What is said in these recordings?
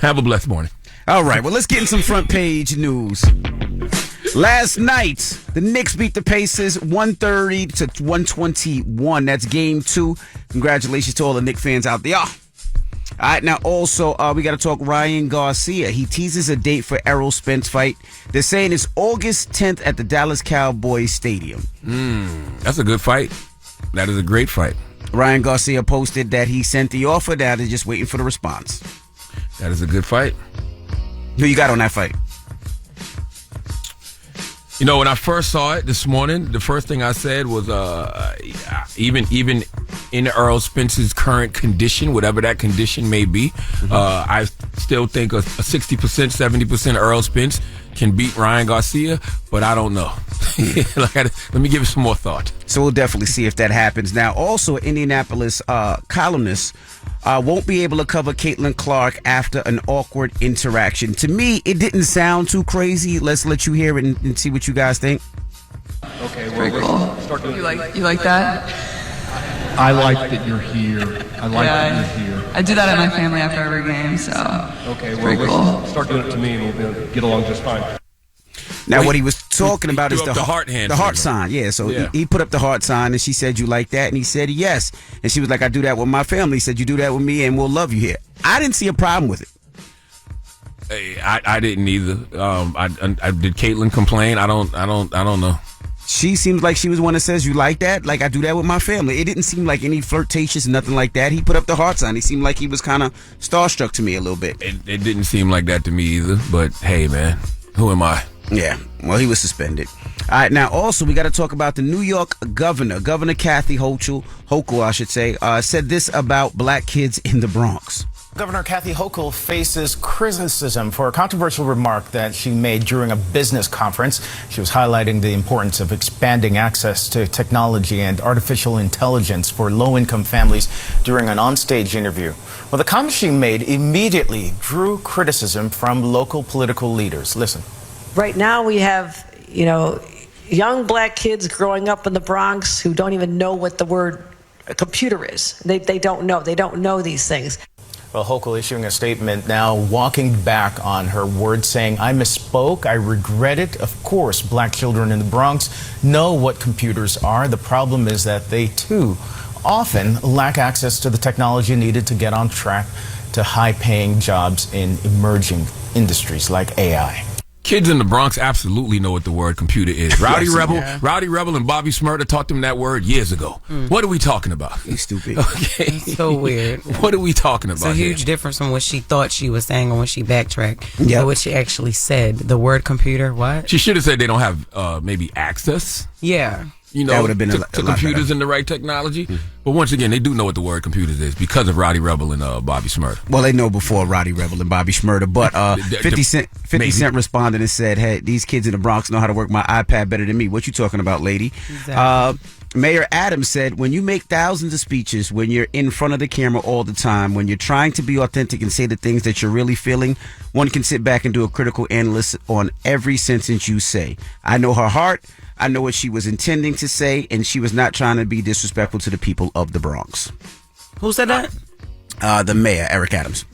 Have a blessed morning. All right, well, let's get in some front page news. Last night, the Knicks beat the Pacers 130 to 121. That's game 2. Congratulations to all the Knicks fans out there. All right, now also, we got to talk Ryan Garcia. He teases a date for Errol Spence fight. They're saying it's August 10th at the Dallas Cowboys Stadium. That's a good fight. That is a great fight. Ryan Garcia posted that he sent the offer. Now they're just waiting for the response. That is a good fight. Who you got on that fight? You know, when I first saw it this morning, the first thing I said was, even in Errol Spence's current condition, whatever that condition may be, I still think a 60%, 70% Errol Spence can beat Ryan Garcia, but I don't know. Let me give it some more thought. So we'll definitely see if that happens. Now, also, Indianapolis columnist won't be able to cover Caitlin Clark after an awkward interaction. To me, it didn't sound too crazy. Let's let you hear it and see what you guys think. Okay, well, let's start doing it. You like that? I like that you're here. I like that you're here. I do that at my family after every game, so. Okay, well, let's start doing it to me and we'll get along just fine. Now, what he was talking about is the heart hand. The heart sign, yeah. So he put up the heart sign, and she said, "You like that?" And he said, "Yes." And she was like, "I do that with my family." He said, "You do that with me, and we'll love you here." I didn't see a problem with it. Hey, I didn't either. I did Caitlin complain? I don't know. She seems like she was one that says, "You like that?" Like, I do that with my family. It didn't seem like any flirtatious, nothing like that. He put up the heart sign. He seemed like he was kind of starstruck to me a little bit. It didn't seem like that to me either. But hey, man, who am I? Yeah, well, he was suspended. All right, now also we got to talk about the New York governor, Governor Kathy Hochul, I should say, said this about black kids in the Bronx. Governor Kathy Hochul faces criticism for a controversial remark that she made during a business conference. She was highlighting the importance of expanding access to technology and artificial intelligence for low-income families during an onstage interview. Well, the comment she made immediately drew criticism from local political leaders. Listen. Right now we have, young black kids growing up in the Bronx who don't even know what the word computer is. They don't know. They don't know these things. Well, Hochul issuing a statement now, walking back on her words, saying, "I misspoke. I regret it. Of course, black children in the Bronx know what computers are. The problem is that they, too, often lack access to the technology needed to get on track to high-paying jobs in emerging industries like AI." Kids in the Bronx absolutely know what the word computer is. Rowdy Rebel and Bobby Smurda taught them that word years ago. What are we talking about? He's stupid. Okay. So weird. What are we talking about? It's a huge difference from what she thought she was saying and when she backtracked. Yeah. What she actually said. The word computer, what? She should have said they don't have maybe access. Yeah. That would have been to computers and the right technology. But once again, they do know what the word computers is because of Rowdy Rebel and Bobby Smurda. Well, they know before Rowdy Rebel and Bobby Smurda. But 50 Cent responded and said, "Hey, these kids in the Bronx know how to work my iPad better than me. What you talking about, lady?" Exactly. Mayor Adams said, "When you make thousands of speeches, when you're in front of the camera all the time, when you're trying to be authentic and say the things that you're really feeling, one can sit back and do a critical analysis on every sentence you say. I know her heart. I know what she was intending to say, and she was not trying to be disrespectful to the people of the Bronx." Who said that? The mayor, Eric Adams.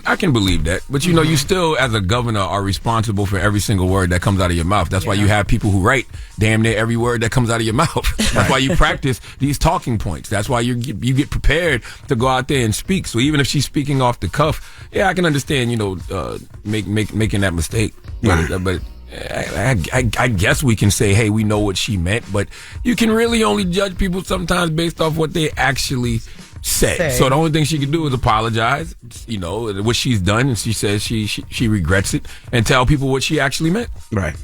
I can believe that, but you still as a governor are responsible for every single word that comes out of your mouth. That's why you have people who write damn near every word that comes out of your mouth. That's why you practice these talking points. That's why you get prepared to go out there and speak. So even if she's speaking off the cuff, I can understand making that mistake. But I guess we can say, hey, we know what she meant, but you can really only judge people sometimes based off what they actually say. So the only thing she can do is apologize, what she's done, and she says she regrets it, and tell people what she actually meant. Right.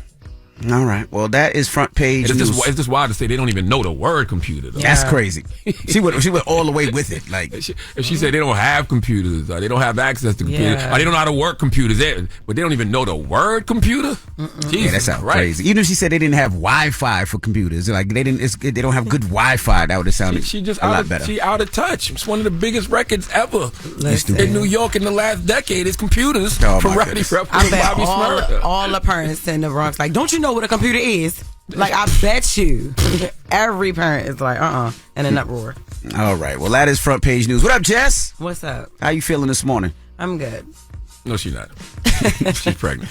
All right. Well, that is front page news. It's just wild to say they don't even know the word computer, though. That's crazy. She went all the way with it. Like if she said they don't have computers, or they don't have access to computers, or they don't know how to work computers, but they don't even know the word computer. Yeah, that sounds crazy. Even if she said they didn't have Wi-Fi for computers, like they don't have good Wi-Fi, that would have sounded a lot better. She out of touch. It's one of the biggest records ever in New York in the last decade. Is computers from Rowdy Rebel and Bobby Smurda. All the parents in the Bronx like, don't you know what a computer is? Like, I bet you every parent is like, in an uproar. All right. Well, that is front page news. What up, Jess? What's up? How you feeling this morning? I'm good. No, she's not. She's pregnant.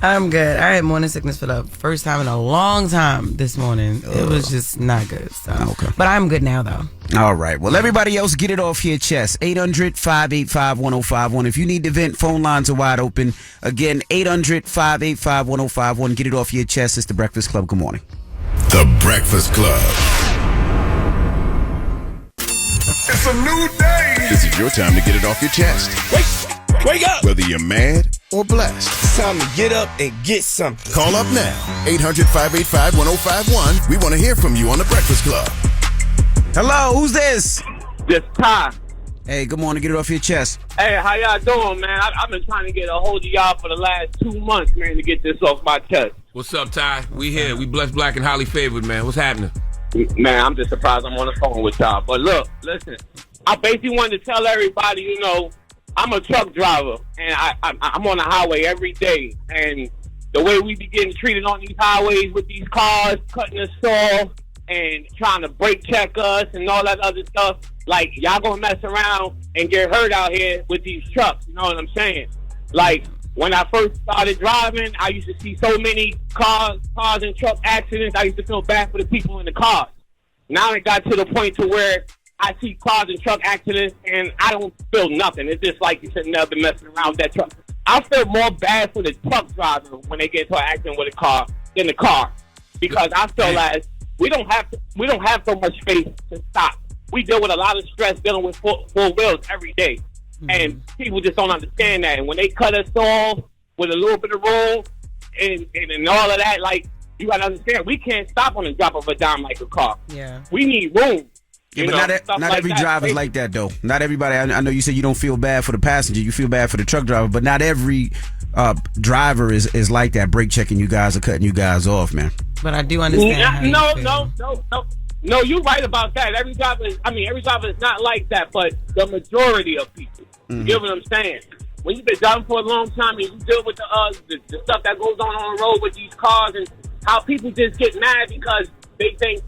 I'm good. I had morning sickness for the first time in a long time this morning. It was just not good. So. Okay. But I'm good now, though. All right. Well, everybody else, get it off your chest. 800-585-1051. If you need to vent, phone lines are wide open. Again, 800-585-1051. Get it off your chest. It's The Breakfast Club. Good morning. The Breakfast Club. It's a new day. This is your time to get it off your chest. Wake up! Whether you're mad or blessed. It's time to get up and get something. Call up now. 800-585-1051. We want to hear from you on The Breakfast Club. Hello, who's this? This Ty. Hey, good morning. Get it off your chest. Hey, how y'all doing, man? I've been trying to get a hold of y'all for the last 2 months, man, to get this off my chest. What's up, Ty? We here. We blessed, black, and highly favored, man. What's happening? Man, I'm just surprised I'm on the phone with y'all. But look, listen. I basically wanted to tell everybody, you know, I'm a truck driver, and I'm on the highway every day. And the way we be getting treated on these highways with these cars, cutting us off and trying to brake check us and all that other stuff, like, y'all gonna mess around and get hurt out here with these trucks. You know what I'm saying? Like, when I first started driving, I used to see so many cars and truck accidents. I used to feel bad for the people in the cars. Now it got to the point to where I see cars and truck accidents, and I don't feel nothing. It's just like you shouldn't have been messing around with that truck. I feel more bad for the truck driver when they get into an accident with a car than the car, because I feel like we don't have so much space to stop. We deal with a lot of stress dealing with four wheels every day, and people just don't understand that. And when they cut us off with a little bit of room and all of that, like, you gotta understand, we can't stop on the drop of a dime like a car. Yeah, we need room. Yeah, but not every driver's like that, though. Not everybody. I know you said you don't feel bad for the passenger. You feel bad for the truck driver, but not every driver is like that. Brake checking you guys or cutting you guys off, man. But I do understand. No, you're right about that. Every driver is not like that, but the majority of people. You get what I'm saying? When you've been driving for a long time and you deal with the stuff that goes on the road with these cars and how people just get mad because they think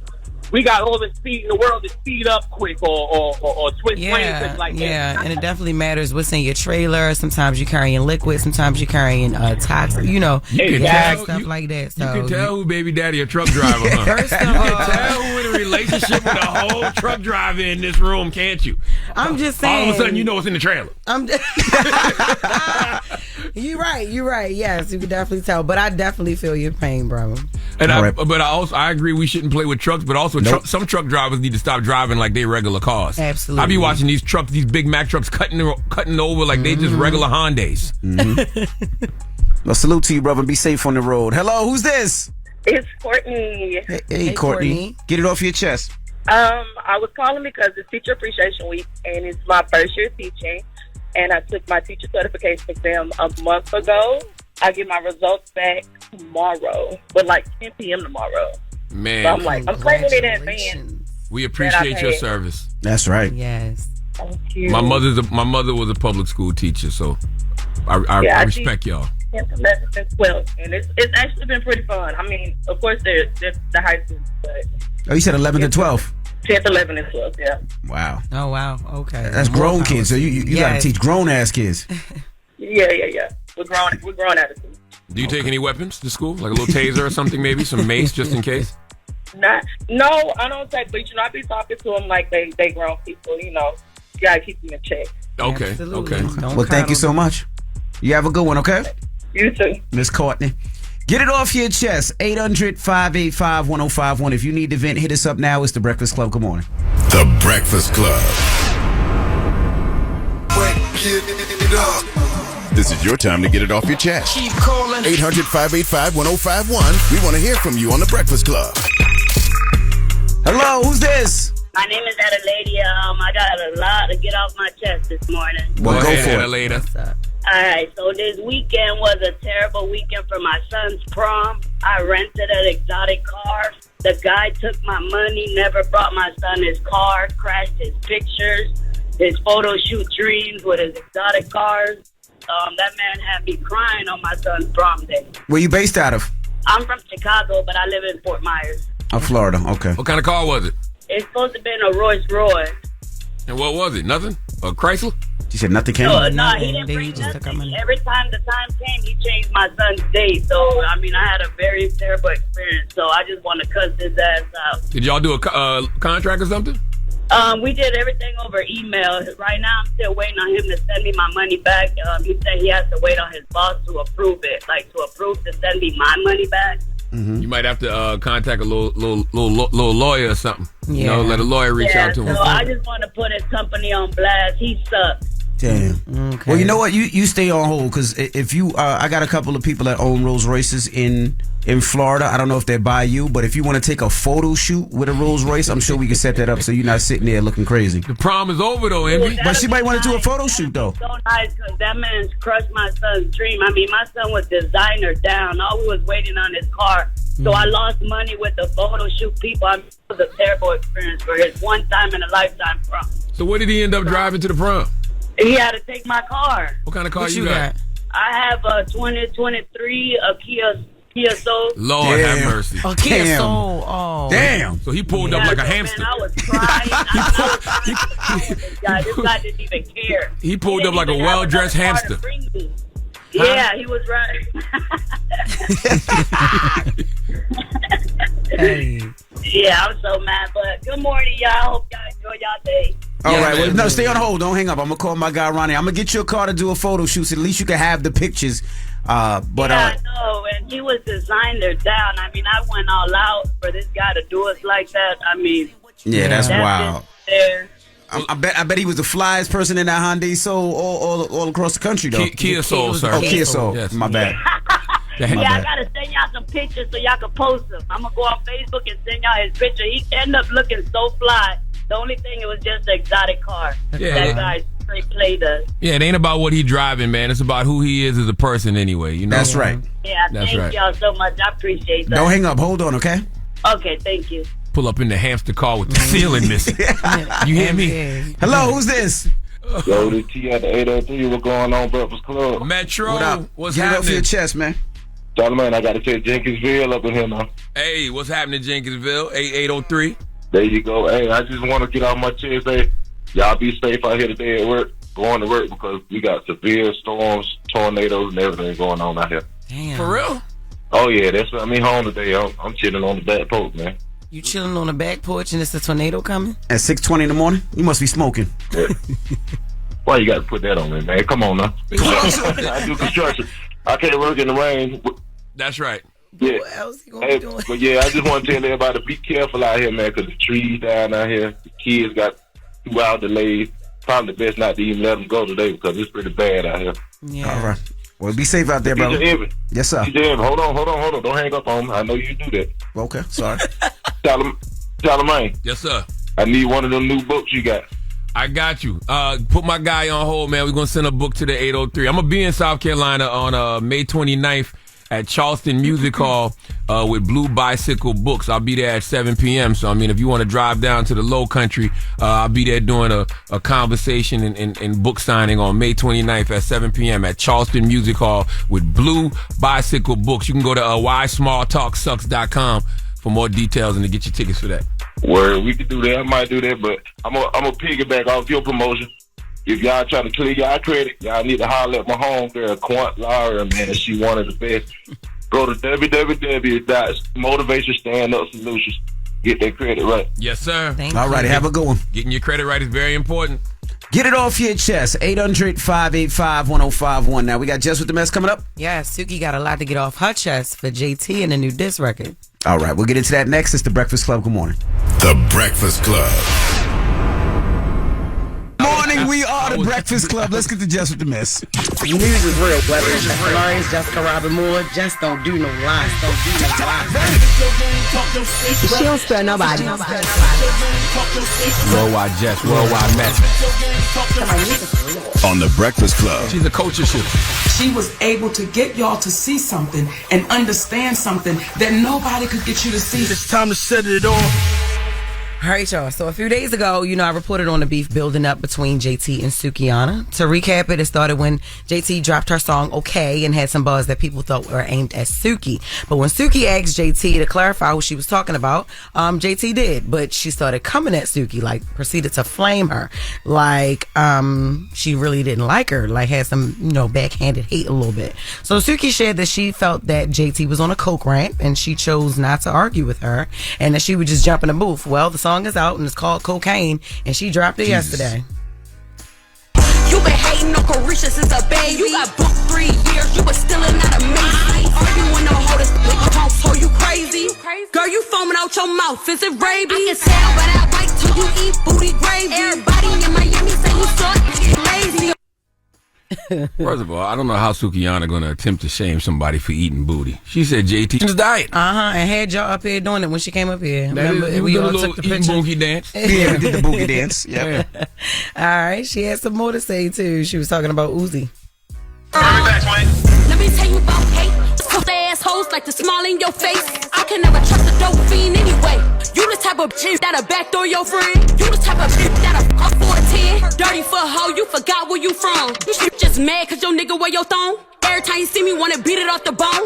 we got all the speed in the world to speed up quick or switch lanes like that. Yeah, and it definitely matters what's in your trailer. Sometimes you're carrying liquid. Sometimes you're carrying toxic, stuff like that. So you can tell who baby daddy a truck driver, huh? First of all, you can tell who in a relationship with a whole truck driver in this room, can't you? I'm just saying. All of a sudden, you know what's in the trailer. You're right. Yes, you can definitely tell. But I definitely feel your pain, bro. And I agree we shouldn't play with trucks, but also some truck drivers need to stop driving like they regular cars. Absolutely. I be watching these trucks, these big Mack trucks cutting over like they just regular Hondas. Well, salute to you, brother. Be safe on the road. Hello, who's this? It's Courtney. Hey, Courtney. Get it off your chest. I was calling because it's Teacher Appreciation Week, and it's my first year teaching, and I took my teacher certification exam a month ago. I get my results back tomorrow, but like 10 p.m. tomorrow. Man. So I'm claiming it in advance. We appreciate your service. That's right. Yes. Thank you. My mother was a public school teacher, so I respect y'all. 10th, 11th, and 12th, and it's actually been pretty fun. I mean, of course, there's the high school, but... Oh, you said 11th and 12th? 10th, 11th, and 12th, yeah. Wow. Oh, wow. Okay. That's grown kids, so you got to teach grown-ass kids. Yeah. We're grown attitude. Do you take any weapons to school? Like a little taser or something, maybe? Some mace just in case? No, I don't take, but I be talking to them like they grown people, you gotta keep them in check. Okay. Absolutely. Okay. Well, thank you so much. You have a good one, okay? You too. Miss Courtney. Get it off your chest. 800-585-1051. If you need to vent, hit us up now. It's The Breakfast Club. Good morning. The Breakfast Club. This is your time to get it off your chest. Keep calling. 800-585-1051. We want to hear from you on The Breakfast Club. Hello, who's this? My name is Adelaide. I got a lot to get off my chest this morning. Well, go for Adelaide. All right, so this weekend was a terrible weekend for my son's prom. I rented an exotic car. The guy took my money, never brought my son his car, crashed his pictures, his photo shoot dreams with his exotic cars. That man had me crying on my son's prom day. Where you based out of? I'm from Chicago, but I live in Fort Myers. Oh, Florida. Okay. What kind of car was it? It's supposed to have been a Rolls Royce. And what was it? Nothing? A Chrysler? She said nothing came. No, he didn't bring nothing. Every time the time came, he changed my son's date. So, I mean, I had a very terrible experience. So, I just want to cuss his ass out. Did y'all do a contract or something? We did everything over email. Right now, I'm still waiting on him to send me my money back. He said he has to wait on his boss to approve it, to send me my money back. You might have to contact a little lawyer or something. Yeah. You know, let a lawyer reach out to him. So I just want to put his company on blast. He sucks. Damn. Okay. Well, you know what? You stay on hold because if you, I got a couple of people that own Rolls Royces in Florida. I don't know if they're by you, but if you want to take a photo shoot with a Rolls Royce, I'm sure we can set that up so you're not sitting there looking crazy. The prom is over though, Envy. But she might want to do a photo shoot though. So nice because that man's crushed my son's dream. I mean, my son was designer down. All we was waiting on his car. So I lost money with the photo shoot people. I mean, it was a terrible experience for his one time in a lifetime prom. So what did he end up driving to the prom? He had to take my car. What kind of car you got? I have a 2023 a Kia Soul. Lord have mercy. A Kia Soul. Oh. Damn. So he pulled up like a hamster. Man, I was crying. This guy didn't even care. He pulled up like a well-dressed hamster. Yeah, he was right. Hey. Yeah, I'm so mad. But good morning, y'all. Hope y'all enjoy y'all day. All right, well, no, stay on hold. Don't hang up. I'm gonna call my guy Ronnie. I'm gonna get you a car to do a photo shoot, so at least you can have the pictures. I know, and he was designer down. I mean, I went all out for this guy to do us like that. I mean, that's wild. There. I bet he was the flyest person in that Hyundai Soul all across the country though. Kia Soul, sir. Oh, Kia Soul. Yes. My bad. I gotta send y'all some pictures so y'all can post them. I'm gonna go on Facebook and send y'all his picture. He ended up looking so fly. The only thing, it was just an exotic car. Yeah. That guy straight played us. Yeah, it ain't about what he driving, man. It's about who he is as a person anyway. You know. That's right. Yeah, thank y'all so much. I appreciate that. Don't hang up. Hold on, okay? Okay, thank you. Pull up in the hamster car with the ceiling missing. You hear me? Hello, who's this? Yo, this T at the 803. What's going on, Breakfast Club? Metro, what up? What's Get happening? it off your chest, man. Charlamagne, I got to say Jenkinsville up in here now. Hey, what's happening, Jenkinsville? 8803. There you go. Hey, I just want to get off my chest. Hey, y'all be safe out here today at work, going to work, because we got severe storms, tornadoes, and everything going on out here. Damn. For real? Oh, yeah, that's what I mean home today. I'm chilling on the back porch, man. You chilling on the back porch and it's a tornado coming? At 6:20 in the morning? You must be smoking. Yeah. Why you got to put that on me, man? Come on now. I do construction. I can't work in the rain. That's right. Yeah. What else he gonna be doing? But yeah, I just want to tell everybody to be careful out here, man, because the trees down out here, the kids got 2 hour delays. Probably best not to even let them go today because it's pretty bad out here. Yeah. All right. Well, be safe out there, brother. Yes, sir. Hold on. Don't hang up on me. I know you do that. Okay, sorry. Charlamagne. Yes, sir. I need one of them new books you got. I got you. Put my guy on hold, man. We're going to send a book to the 803. I'm going to be in South Carolina on May 29th at Charleston Music Hall with Blue Bicycle Books. I'll be there at 7 p.m. So, I mean, if you want to drive down to the Low Country, I'll be there doing a conversation and book signing on May 29th at 7 p.m. at Charleston Music Hall with Blue Bicycle Books. You can go to whysmalltalksucks.com for more details and to get your tickets for that. Word, we could do that. I might do that, but I'm gonna piggyback off your promotion. If y'all trying to clear y'all credit, y'all need to holler at my homegirl, Quant Lara, man. She one of the best. Go to www.motivationstandup.solutions. Get that credit right. Yes, sir. All righty, have a good one. Getting your credit right is very important. Get it off your chest. 800-585-1051. Now, we got Jess with the Mess coming up. Yeah, Suki got a lot to get off her chest for JT and the new disc record. All right, we'll get into that next. It's The Breakfast Club. Good morning. The Breakfast Club. Morning, we are The Breakfast Club. Let's get to Jess with the Mess. The news is real, whether it's Jess Hilarious, Jessica Robin Moore, just don't do no lies. She don't spare nobody. Worldwide Jess, worldwide Mess. On The Breakfast Club. She's a culture shift. She was able to get y'all to see something and understand something that nobody could get you to see. It's time to set it off. All right, y'all. So a few days ago, I reported on the beef building up between JT and Sukihana. To recap it started when JT dropped her song "Okay" and had some buzz that people thought were aimed at Suki. But when Suki asked JT to clarify what she was talking about, JT did. But she started coming at Suki, like proceeded to flame her, like she really didn't like her, like had some backhanded hate a little bit. So Suki shared that she felt that JT was on a coke rant and she chose not to argue with her, and that she would just jump in the booth. Well, the song is out and it's called Cocaine, and she dropped it yesterday. You been hating on Carisha since a baby. You got booked 3 years, you was still not amazing. Arguing on hold this nigga, so you crazy? Girl, you foaming out your mouth, is it rabies? I can tell, but I bite till you eat booty gravy. Everybody in Miami say you so lazy. First of all, I don't know how Sukihana going to attempt to shame somebody for eating booty. She said JT's diet. And had y'all up here doing it when she came up here. Remember, we all took the picture. Boogie dance. Yeah, we did the boogie dance. Yeah. All right, she had some more to say too. She was talking about Uzi. Let me tell you about hate. Assholes like to smile in your face. I can never trust a dope fiend anyway. You the type of bitch that'll backdoor your friend. You the type of bitch that'll fuck for a 10. Dirty for a hoe, you forgot where you from. You just mad cause your nigga wear your thong. Every time you see me, wanna beat it off the bone.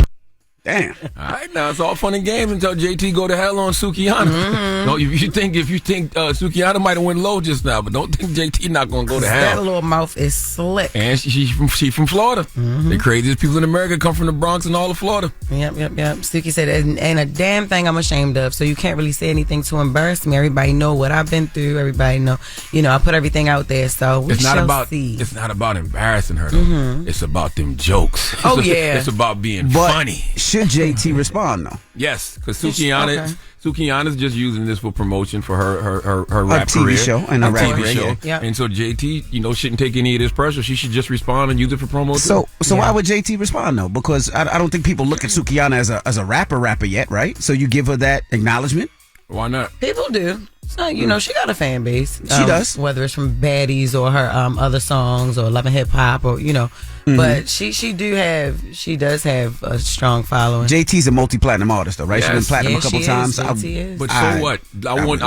Damn. All right, now it's all fun and games until JT go to hell on Sukihana. Mm-hmm. No, if you think Sukihana might have went low just now, but don't think JT not gonna go to hell. That little mouth is slick. And she from Florida. Mm-hmm. The craziest people in America come from the Bronx and all of Florida. Yep. Suki said, ain't a damn thing I'm ashamed of, so you can't really say anything to embarrass me. Everybody know what I've been through. Everybody know, I put everything out there, so we shall see. It's not about embarrassing her, though. Mm-hmm. It's about them jokes. Oh, yeah. It's about being funny. Should JT respond, though? Yes, because Sukihana's just using this for promotion for her rap TV career. show and her rap TV career, show. yeah. And so JT, shouldn't take any of this pressure. She should just respond and use it for promo. So why would JT respond though? Because I don't think people look at Sukihana as a rapper yet, right? So you give her that acknowledgement. Why not? People do. So, she got a fan base. She does. Whether it's from Baddies or her other songs or Love and Hip Hop or, Mm-hmm. But she does have a strong following. JT's a multi-platinum artist though, right? Yes. She's been platinum a couple times. But so what?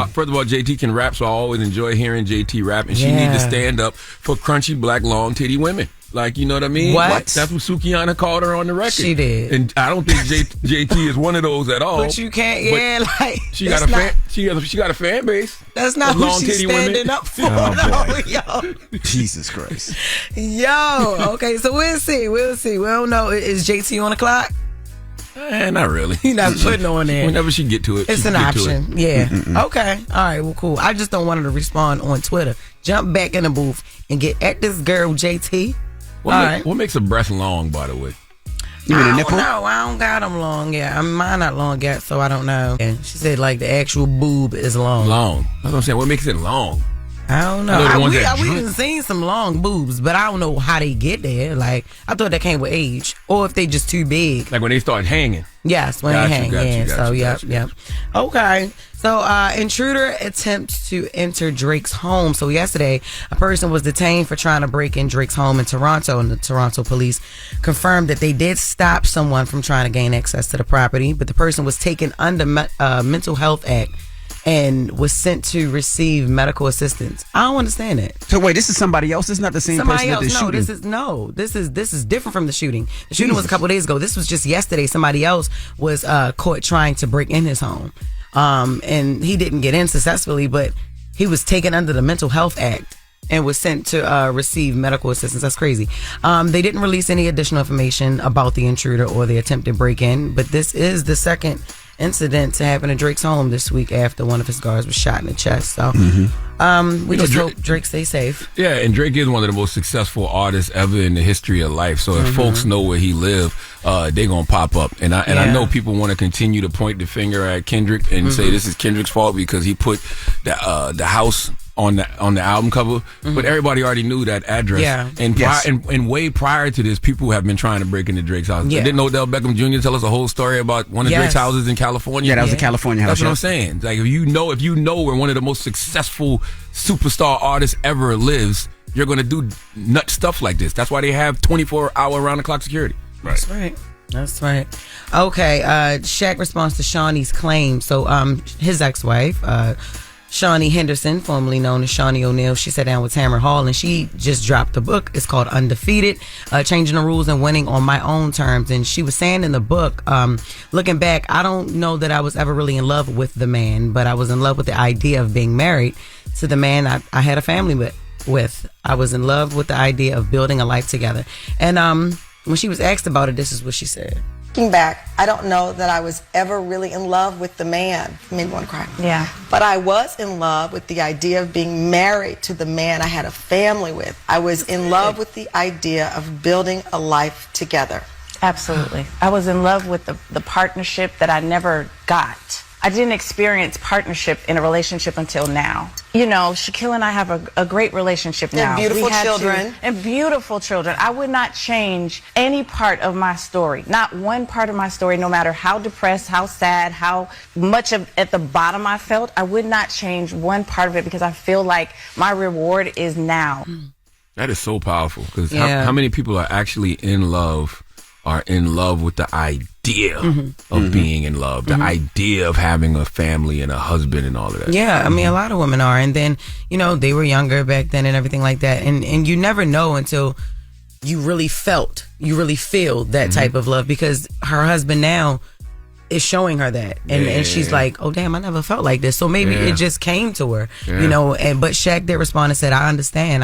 First of all, JT can rap, so I always enjoy hearing JT rap, and she needs to stand up for crunchy black long titty women. Like, you know what I mean? What? That's what Sukihana called her on the record. She did. And I don't think JT is one of those at all. But you can't, she got a fan base. That's not who she's standing up for. Yo. Jesus Christ. Yo, okay, so we'll see. We don't know. Is JT on the clock? Not really. You're not putting on there. Whenever she get to it, it's an option. Yeah. Mm-mm. Okay. All right. Well, cool. I just don't want her to respond on Twitter. Jump back in the booth and get at this girl, JT. What makes a breast long, by the way? You mean a nipple? No, I don't got them long yet. Mine not long yet, so I don't know. And she said like the actual boob is long. Long. That's what I'm saying. What makes it long? I don't know. We've seen some long boobs, but I don't know how they get there. Like, I thought that came with age, or if they just too big. Like when they start hanging. Yes, when they hang. Yep. Okay. So, intruder attempts to enter Drake's home. So yesterday, a person was detained for trying to break in Drake's home in Toronto, and the Toronto police confirmed that they did stop someone from trying to gain access to the property, but the person was taken under Mental Health Act and was sent to receive medical assistance. I don't understand that. So wait, this is somebody else? This is not the same person that the shooting? This is different from the shooting. The shooting was a couple of days ago. This was just yesterday. Somebody else was caught trying to break in his home. And he didn't get in successfully, but he was taken under the Mental Health Act and was sent to receive medical assistance. That's crazy. They didn't release any additional information about the intruder or the attempted break-in, but this is the second incident to happen at Drake's home this week after one of his guards was shot in the chest. So we just hope Drake stays safe. Yeah, and Drake is one of the most successful artists ever in the history of life. So if folks know where he lives, they're gonna pop up. And I know people want to continue to point the finger at Kendrick and say this is Kendrick's fault because he put the house on the album cover, but everybody already knew that address. Yeah. And way prior to this, people have been trying to break into Drake's house. Yeah. Didn't Odell Beckham Jr. tell us a whole story about one of Drake's houses in California? Yeah, that was a California house. That's what I'm saying. Like if you know where one of the most successful superstar artists ever lives, you're gonna do nut stuff like this. That's why they have 24-hour round-the-clock security. Right. That's right. Okay. Shaq responds to Shawnee's claim. So his ex-wife, Shawnee Henderson, formerly known as Shawnee O'Neal. She sat down with Tamara Hall, and she just dropped a book. It's called Undefeated, Changing the Rules and Winning on My Own Terms. And she was saying in the book, looking back, I don't know that I was ever really in love with the man, but I was in love with the idea of being married to the man I had a family with. I was in love with the idea of building a life together. And when she was asked about it, this is what she said. Looking back, I don't know that I was ever really in love with the man. Made me want to cry. Yeah. But I was in love with the idea of being married to the man I had a family with. I was in love with the idea of building a life together. Absolutely. I was in love with the partnership that I never got. I didn't experience partnership in a relationship until now. You know, Shaquille and I have a great relationship now. And beautiful children. And beautiful children. I would not change any part of my story. Not one part of my story, no matter how depressed, how sad, how much at the bottom I felt. I would not change one part of it because I feel like my reward is now. That is so powerful because how many people are actually in love with the idea of being in love, the idea of having a family and a husband and all of that. Yeah, I mean, a lot of women are. And then, you know, they were younger back then and everything like that. And you never know until you really feel that type of love, because her husband now is showing her that. And she's like, oh, damn, I never felt like this. So maybe it just came to her, you know. But Shaq did respond and said, I understand.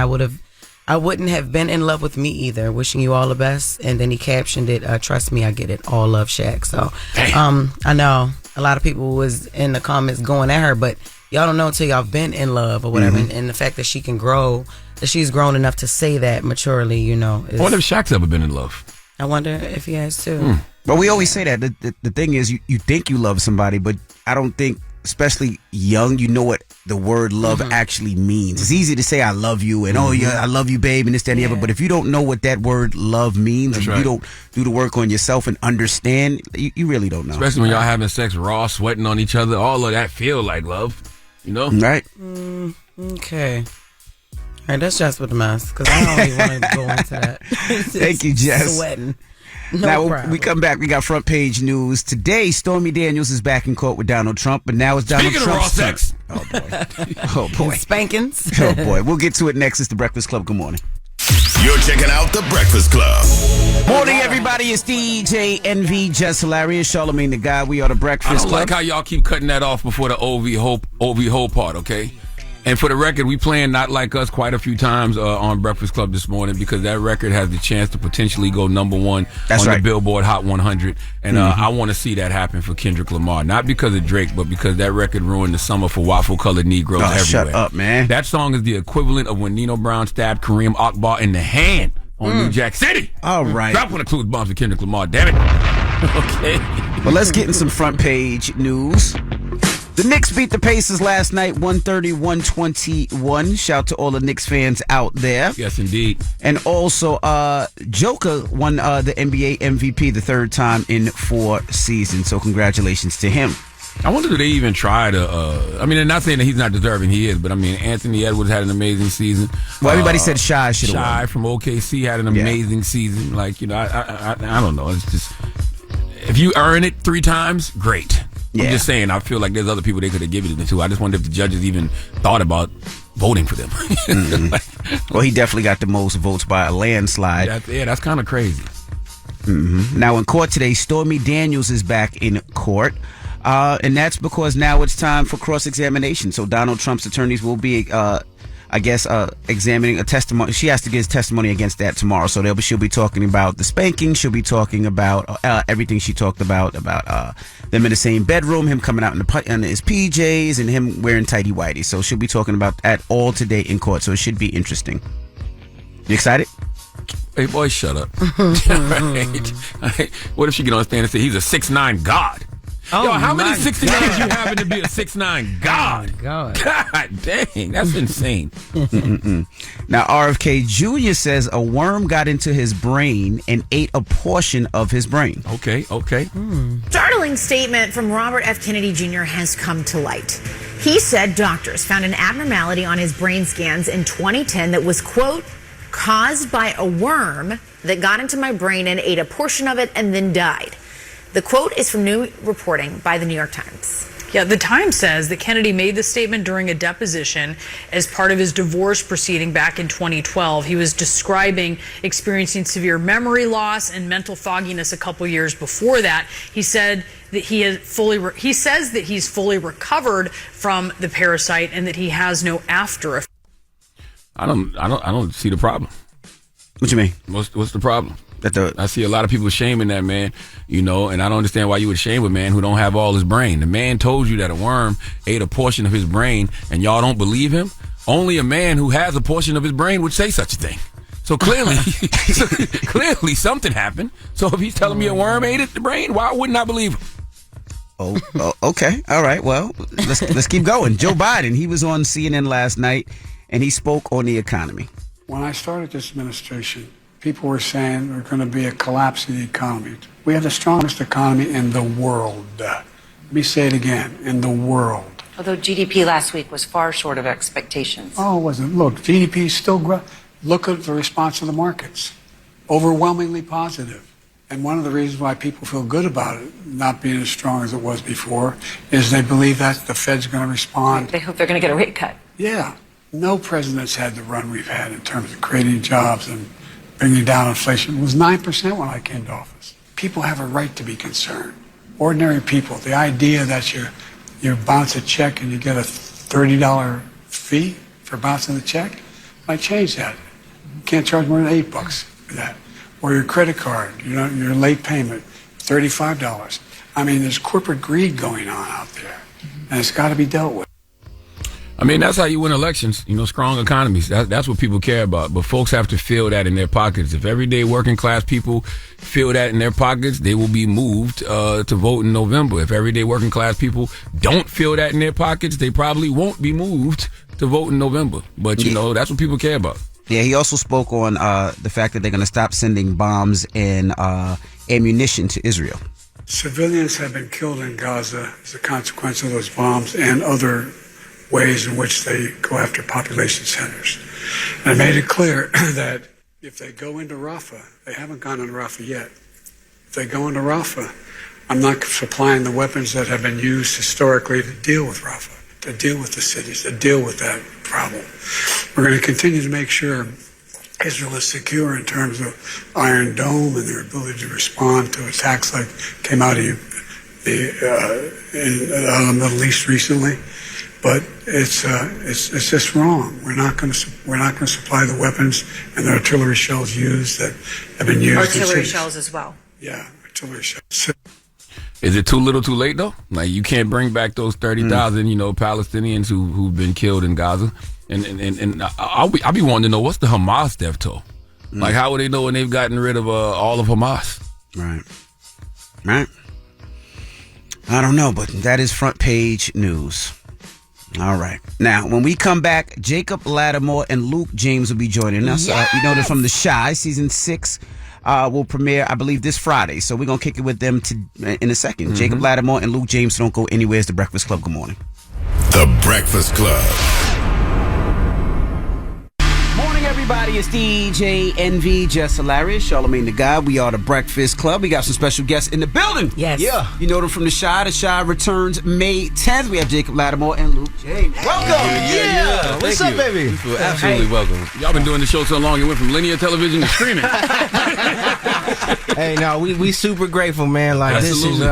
I wouldn't have been in love with me either. Wishing you all the best. And then he captioned it, trust me, I get it. All love, Shaq. So I know a lot of people was in the comments going at her, but y'all don't know until y'all been in love or whatever. And the fact that she can grow, that she's grown enough to say that maturely, you know. I wonder if Shaq's ever been in love. I wonder if he has too. But we always say that. The thing is, you think you love somebody, but I don't think, especially young, you know what the word love actually means. It's easy to say I love you and I love you, babe, and this, that, and the other. But if you don't know what that word love means, and you don't do the work on yourself and understand, you really don't know. Especially when y'all having sex raw, sweating on each other, all of that feel like love, you know? Right. Okay. All right, that's Jess With The Mess, because I don't even want to go into that. Thank you, Jess. Sweating. Now, we come back. We got front page news. Today, Stormy Daniels is back in court with Donald Trump, but now it's Donald Trump's turn. Oh, boy. Oh, boy. Spankings. Oh, boy. We'll get to it next. It's The Breakfast Club. Good morning. You're checking out The Breakfast Club. Morning, everybody. It's DJ NV, Jess Hilarious, Charlamagne the Guy. We are The Breakfast Club. I don't like how y'all keep cutting that off before the OV Hope part, okay? And for the record, we playing Not Like Us quite a few times on Breakfast Club this morning, because that record has the chance to potentially go number one on the Billboard Hot 100. And I want to see that happen for Kendrick Lamar. Not because of Drake, but because that record ruined the summer for waffle-colored Negroes everywhere. Shut up, man. That song is the equivalent of when Nino Brown stabbed Kareem Akbar in the hand on New Jack City. All right. Drop one of Clues bombs to Kendrick Lamar, damn it. Okay. Well, let's get in some front page news. The Knicks beat the Pacers last night, 130-121. Shout to all the Knicks fans out there. Yes, indeed. And also, Joker won the NBA MVP the third time in 4 seasons. So congratulations to him. I wonder if they even try to, I mean, they're not saying that he's not deserving, he is, but I mean, Anthony Edwards had an amazing season. Well, everybody said Shai should have won. Shai from OKC had an amazing season. Like, you know, I don't know. It's just, if you earn it 3 times, great. I'm just saying, I feel like there's other people they could have given it to. I just wonder if the judges even thought about voting for them. Well, he definitely got the most votes by a landslide. That's kind of crazy. Now, in court today, Stormy Daniels is back in court. And that's because now it's time for cross-examination. So Donald Trump's attorneys will be, examining a testimony. She has to give testimony against that tomorrow. So she'll be talking about the spanking. She'll be talking about everything she talked about them in the same bedroom, him coming out in his PJs, and him wearing tighty whities. So she'll be talking about that all today in court. So it should be interesting. You excited? Hey, boy, shut up. What if she get on stand and say he's a 6'9" God? Oh, yo, how many my 69s God. you happen to be a 6'9" God? Oh, God. God dang, that's insane. Now, RFK Jr. says a worm got into his brain and ate a portion of his brain. Okay. Startling statement from Robert F. Kennedy Jr. has come to light. He said doctors found an abnormality on his brain scans in 2010 that was, quote, caused by a worm that got into my brain and ate a portion of it and then died. The quote is from new reporting by the New York Times. Yeah, the Times says that Kennedy made the statement during a deposition as part of his divorce proceeding back in 2012. He was describing experiencing severe memory loss and mental fogginess a couple years before that. He said that he says that he's fully recovered from the parasite and that he has no after effects. I don't see the problem. What you mean? What's the problem? I see a lot of people shaming that man, and I don't understand why you would shame a man who don't have all his brain. The man told you that a worm ate a portion of his brain, and y'all don't believe him? Only a man who has a portion of his brain would say such a thing. So clearly, clearly something happened. So if he's telling me a worm ate the brain, why wouldn't I believe him? Oh, okay. All right. Well, let's keep going. Joe Biden, he was on CNN last night, and he spoke on the economy. When I started this administration, people were saying there's going to be a collapse in the economy. We have the strongest economy in the world. Let me say it again, in the world. Although GDP last week was far short of expectations. Oh, it wasn't. Look, GDP is still growing. Look at the response of the markets. Overwhelmingly positive. And one of the reasons why people feel good about it not being as strong as it was before is they believe that the Fed's going to respond. They hope they're going to get a rate cut. Yeah. No president's had the run we've had in terms of creating jobs and bringing down inflation. It was 9% when I came to office. People have a right to be concerned. Ordinary people. The idea that you bounce a check and you get a $30 fee for bouncing the check, I changed that. You can't charge more than $8 for that. Or your credit card, your late payment, $35. I mean, there's corporate greed going on out there, and it's got to be dealt with. I mean, that's how you win elections, strong economies. That's what people care about. But folks have to feel that in their pockets. If everyday working class people feel that in their pockets, they will be moved to vote in November. If everyday working class people don't feel that in their pockets, they probably won't be moved to vote in November. But, that's what people care about. Yeah, he also spoke on the fact that they're going to stop sending bombs and ammunition to Israel. Civilians have been killed in Gaza as a consequence of those bombs and other ways in which they go after population centers. And I made it clear that if they go into Rafah, they haven't gone into Rafah yet. If they go into Rafah, I'm not supplying the weapons that have been used historically to deal with Rafah, to deal with the cities, to deal with that problem. We're going to continue to make sure Israel is secure in terms of Iron Dome and their ability to respond to attacks like came out of the Middle East recently. But it's just wrong. We're not going to supply the weapons and the artillery shells used that have been used. Artillery shells as well. Yeah, artillery shells. Is it too little, too late though? Like you can't bring back those 30,000, Palestinians who've been killed in Gaza, and I'll be wanting to know what's the Hamas death toll. Like how would they know when they've gotten rid of all of Hamas? Right. I don't know, but that is front page news. All right. Now, when we come back, Jacob Lattimore and Luke James will be joining us. Yes! You know they're from The Chi. Season 6 will premiere, I believe, this Friday. So we're going to kick it with them in a second. Mm-hmm. Jacob Lattimore and Luke James. Don't go anywhere. It's The Breakfast Club. Good morning. The Breakfast Club. Morning, everybody. It's DJ NV, Jess Hilarious, Charlamagne the Guy. We are The Breakfast Club. We got some special guests in the building. Yes. Yeah. You know them from The Chi. The Chi returns May 10th. We have Jacob Lattimore and Luke James. Welcome. Yeah. What's up, baby? You feel absolutely welcome. Y'all been doing the show so long, it went from linear television to streaming. Hey, no, we super grateful, man. Like Absolutely.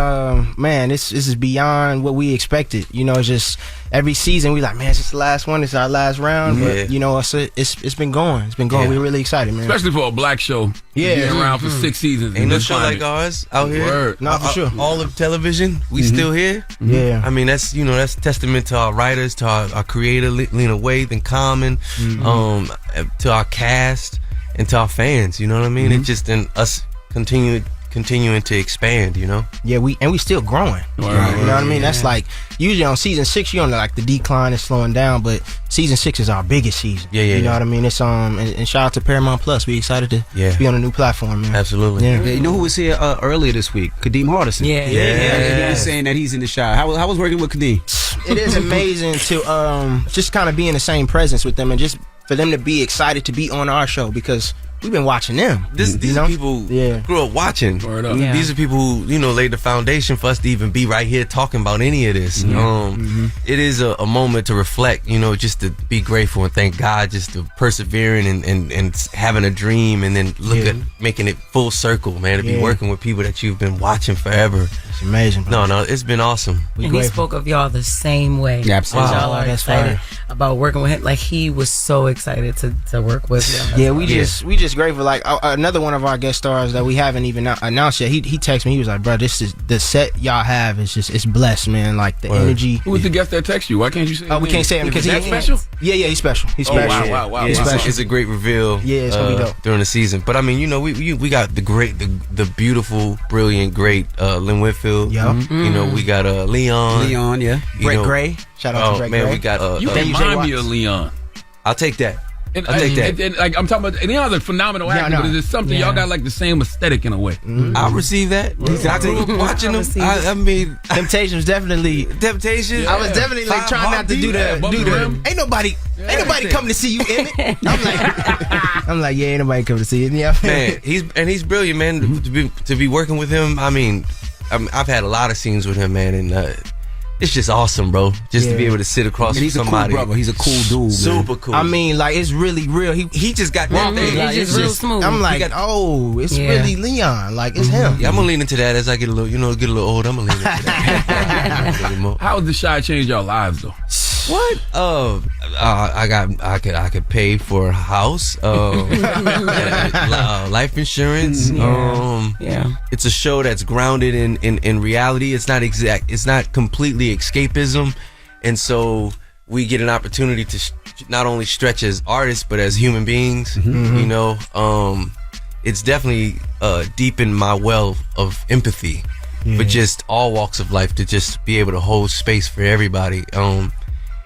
this is beyond what we expected. It's just every season we like, man, it's just the last one. It's our last round. Yeah. But it's been going. It's been going. Yeah. We're really excited, man. Especially for a black show. Yeah. Been around for 6 seasons. Ain't no show like ours out here. Word. No, for sure. All of television, we still here. Yeah. I mean, that's testament to our writers, to our creator, Lena Waithe and Common, to our cast, and to our fans. You know what I mean? It's just in us continuing to expand, Yeah, we still growing. You know what I mean? That's like usually on season 6 you're on like the decline is slowing down, but season 6 is our biggest season. You know what I mean? It's and shout out to Paramount Plus. We excited to be on a new platform, man. Absolutely. Yeah. You know who was here earlier this week? Kadeem Hardison. Yeah. He was saying that he's in The Chi. How was working with Kadeem? It is amazing to just kind of be in the same presence with them and just for them to be excited to be on our show because we've been watching them. These are people grew up watching. Yeah. These are people who, laid the foundation for us to even be right here talking about any of this. It is a moment to reflect, just to be grateful and thank God, just to persevering and having a dream, and then look at making it full circle, man, to be working with people that you've been watching forever. It's amazing, bro. No, it's been awesome. And he spoke of y'all the same way. Yeah, absolutely. Y'all are excited about working with him. Like, he was so excited to work with y'all. Yeah, we just grateful. Like, another one of our guest stars that we haven't even announced yet, he texted me. He was like, bro, this is the set y'all have is just, it's blessed, man. Like, the energy. Who was the guest that texted you? Why can't you say? Oh, we can't say him because he's special. Yeah, he's special. He's special. Wow. It's a great reveal. Yeah, it's gonna be dope during the season. But I mean, we got the beautiful, brilliant, great Lynn Whitfield. Yeah. We got Leon. Leon, yeah. Brett Gray. Shout out to Brett Gray. We got you remind me of Leon. I'll take that. I'll take that. And, like, I'm talking about, Leon's a phenomenal actor, but it's something y'all got like the same aesthetic in a way. I'll receive that. I grew up watching them. I mean, Temptations definitely. Temptations. I was definitely like trying not to do the. Ain't nobody coming to see you, Emmett. I'm like, yeah, ain't nobody coming to see you. Yeah, man, he's brilliant, man. To be working with him, I mean, I've had a lot of scenes with him, man, and it's just awesome, bro. Just to be able to sit across from somebody. He's a cool brother. He's a cool dude, man. Super cool. I mean, like, it's really real. He just got that thing. Like, it's real smooth. I'm like, it's really Leon. Like, it's him. Yeah, I'm gonna lean into that as I get a little, older. I'm gonna lean into that. How has the Chi changed y'all lives, though? What? I could pay for a house, life insurance. It's a show that's grounded in reality. It's not completely escapism, and so we get an opportunity to not only stretch as artists but as human beings. It's definitely deepened my well of empathy for just all walks of life, to just be able to hold space for everybody.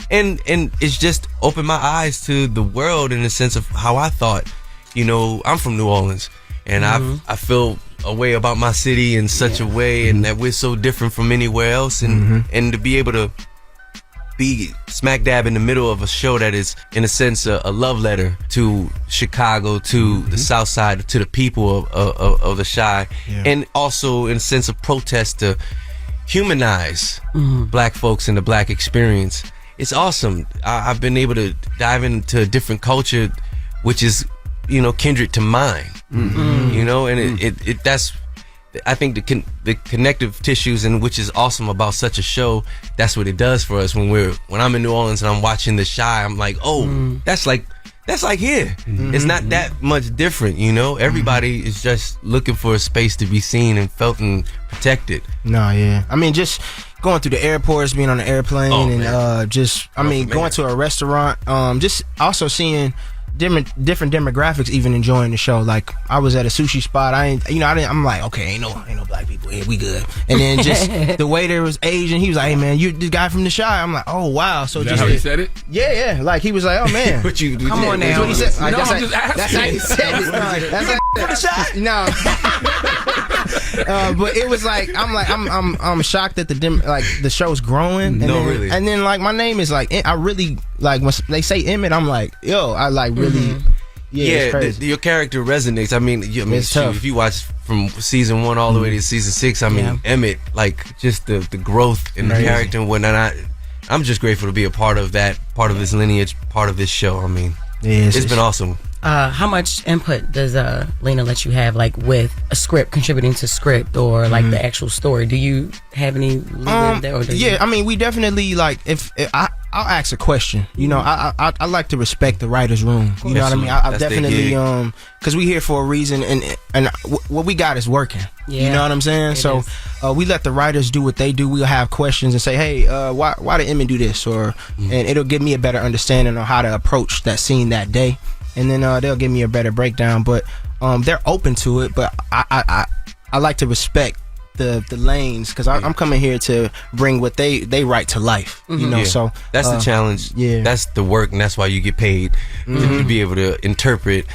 And it's just opened my eyes to the world in the sense of how I thought. I'm from New Orleans, and I feel a way about my city in such a way, and that we're so different from anywhere else, and to be able to be smack dab in the middle of a show that is, in a sense, a love letter to Chicago, to the South Side, to the people of the Chi, and also in a sense of protest to humanize black folks and the black experience. It's awesome. I've been able to dive into a different culture, which is, kindred to mine. And that's, I think the connective tissues, and which is awesome about such a show. That's what it does for us when I'm in New Orleans and I'm watching the Chi. I'm like, that's like here. It's not that much different. Everybody is just looking for a space to be seen and felt and protected. No, yeah. I mean, just going through the airports, being on the airplane, going to a restaurant, just also seeing different demographics even enjoying the show. Like, I was at a sushi spot. I'm like, okay, ain't no black people here, we good. And then just the waiter was Asian. He was like, hey man, you the guy from the Chi. I'm like, oh wow. So is that how he said it? Yeah. Like, he was like, oh man. Come on now. That's what he said. Like, No, I'm just asking. That's how he said it. That's how no. But it was like, I'm shocked that the show's growing. Really. And then like, my name is like, I really like when they say Emmett, I'm like, yo, I like really. It's crazy. Your character resonates. I mean, it's tough. If you watch from season 1 all the way to season 6, I mean, Emmett, like, just the growth in the character and whatnot. I'm just grateful to be a part of that, part of this lineage, part of this show. I mean, it's been awesome. How much input does Lena let you have, like, with a script, contributing to script, or like the actual story? Do you have any there? I mean, we definitely, like, if I'll ask a question. I like to respect the writer's room. You know what I mean? I definitely because we here for a reason, and what we got is working. You know what I'm saying? So we let the writers do what they do. We'll have questions and say, hey, why did Emmett do this? And it'll give me a better understanding on how to approach that scene that day. And then they'll give me a better breakdown. But they're open to it. But I like to respect the lanes, because I'm coming here to bring what they write to life. So that's the challenge. That's the work, and that's why you get paid to be able to interpret.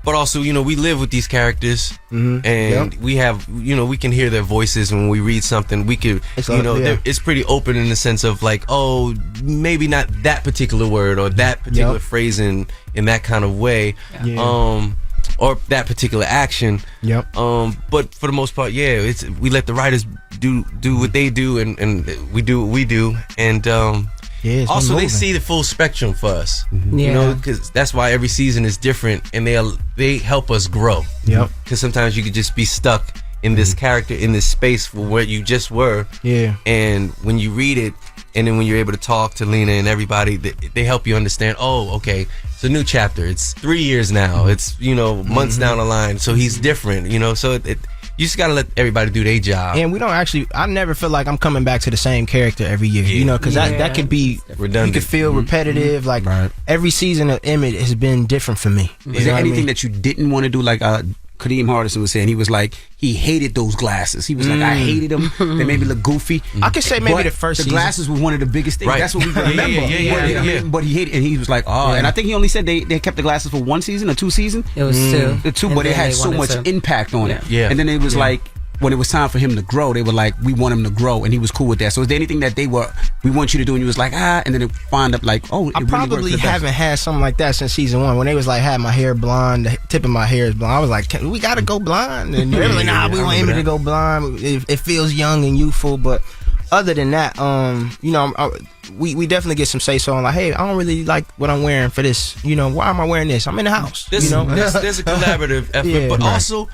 But also, we live with these characters, and we have, we can hear their voices, and when we read something, we could, it's pretty open in the sense of like, oh, maybe not that particular word or that particular phrase in that kind of way. or that particular action. Yep. But for the most part, yeah, we let the writers do what they do, and we do what we do, and also they see the full spectrum for us. You know, because that's why every season is different, and they help us grow. Yep. Because sometimes you could just be stuck in this character, in this space for where you just were. Yeah. And when you read it, and then when you're able to talk to Lena and everybody, they help you understand, oh, okay, it's a new chapter. It's 3 years now. It's, months down the line. So he's different, so you just got to let everybody do their job. And we don't I never feel like I'm coming back to the same character every year, because that could be redundant. You could feel repetitive. Like every season of Emmett has been different for me. Is there anything that you didn't want to do? Like Kadeem Hardison was saying, he was like, he hated those glasses. He was like, I hated them. They made me look goofy. I could say maybe the first season. The glasses were one of the biggest things. Right. That's what we remember. Yeah. But he hated, and he was like, and I think he only said they kept the glasses for 1 season or 2 seasons. It was 2. The 2, but it had so much impact on it. Yeah. And then it was like, when it was time for him to grow, they were like, we want him to grow, and he was cool with that. So is there anything that we want you to do, and you was like, and then it wound up like, I probably haven't had something like that since season 1. When they was like, had my hair blonde, the tip of my hair is blonde. I was like, we gotta go blonde, and they were like, nah, we want him to go blonde. It feels young and youthful, but other than that, we definitely get some say so on like, hey, I don't really like what I'm wearing for this. Why am I wearing this? I'm in the house. There's a collaborative effort, but also,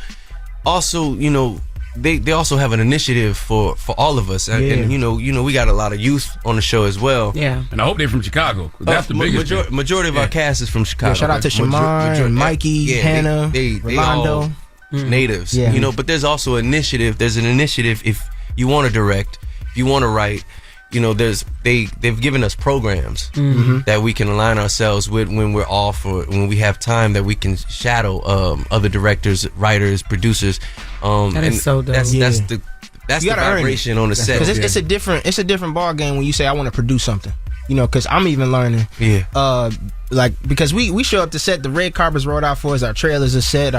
They also have an initiative for all of us, and we got a lot of youth on the show as well. Yeah, and I hope they're from Chicago. That's the biggest majority of our cast is from Chicago. Shout out to Charlamagne, Mikey, Hannah, Rolando, natives. Yeah. But there's also initiative. There's an initiative if you want to direct, if you want to write. They've given us programs that we can align ourselves with when we're off or when we have time, that we can shadow other directors, writers, producers. That is so dope. That's the vibration on the set. Because it's a different ball game when you say I want to produce something. Because I'm even learning. Yeah. Because we show up to set, the red carpet's rolled out for us, our trailers are set,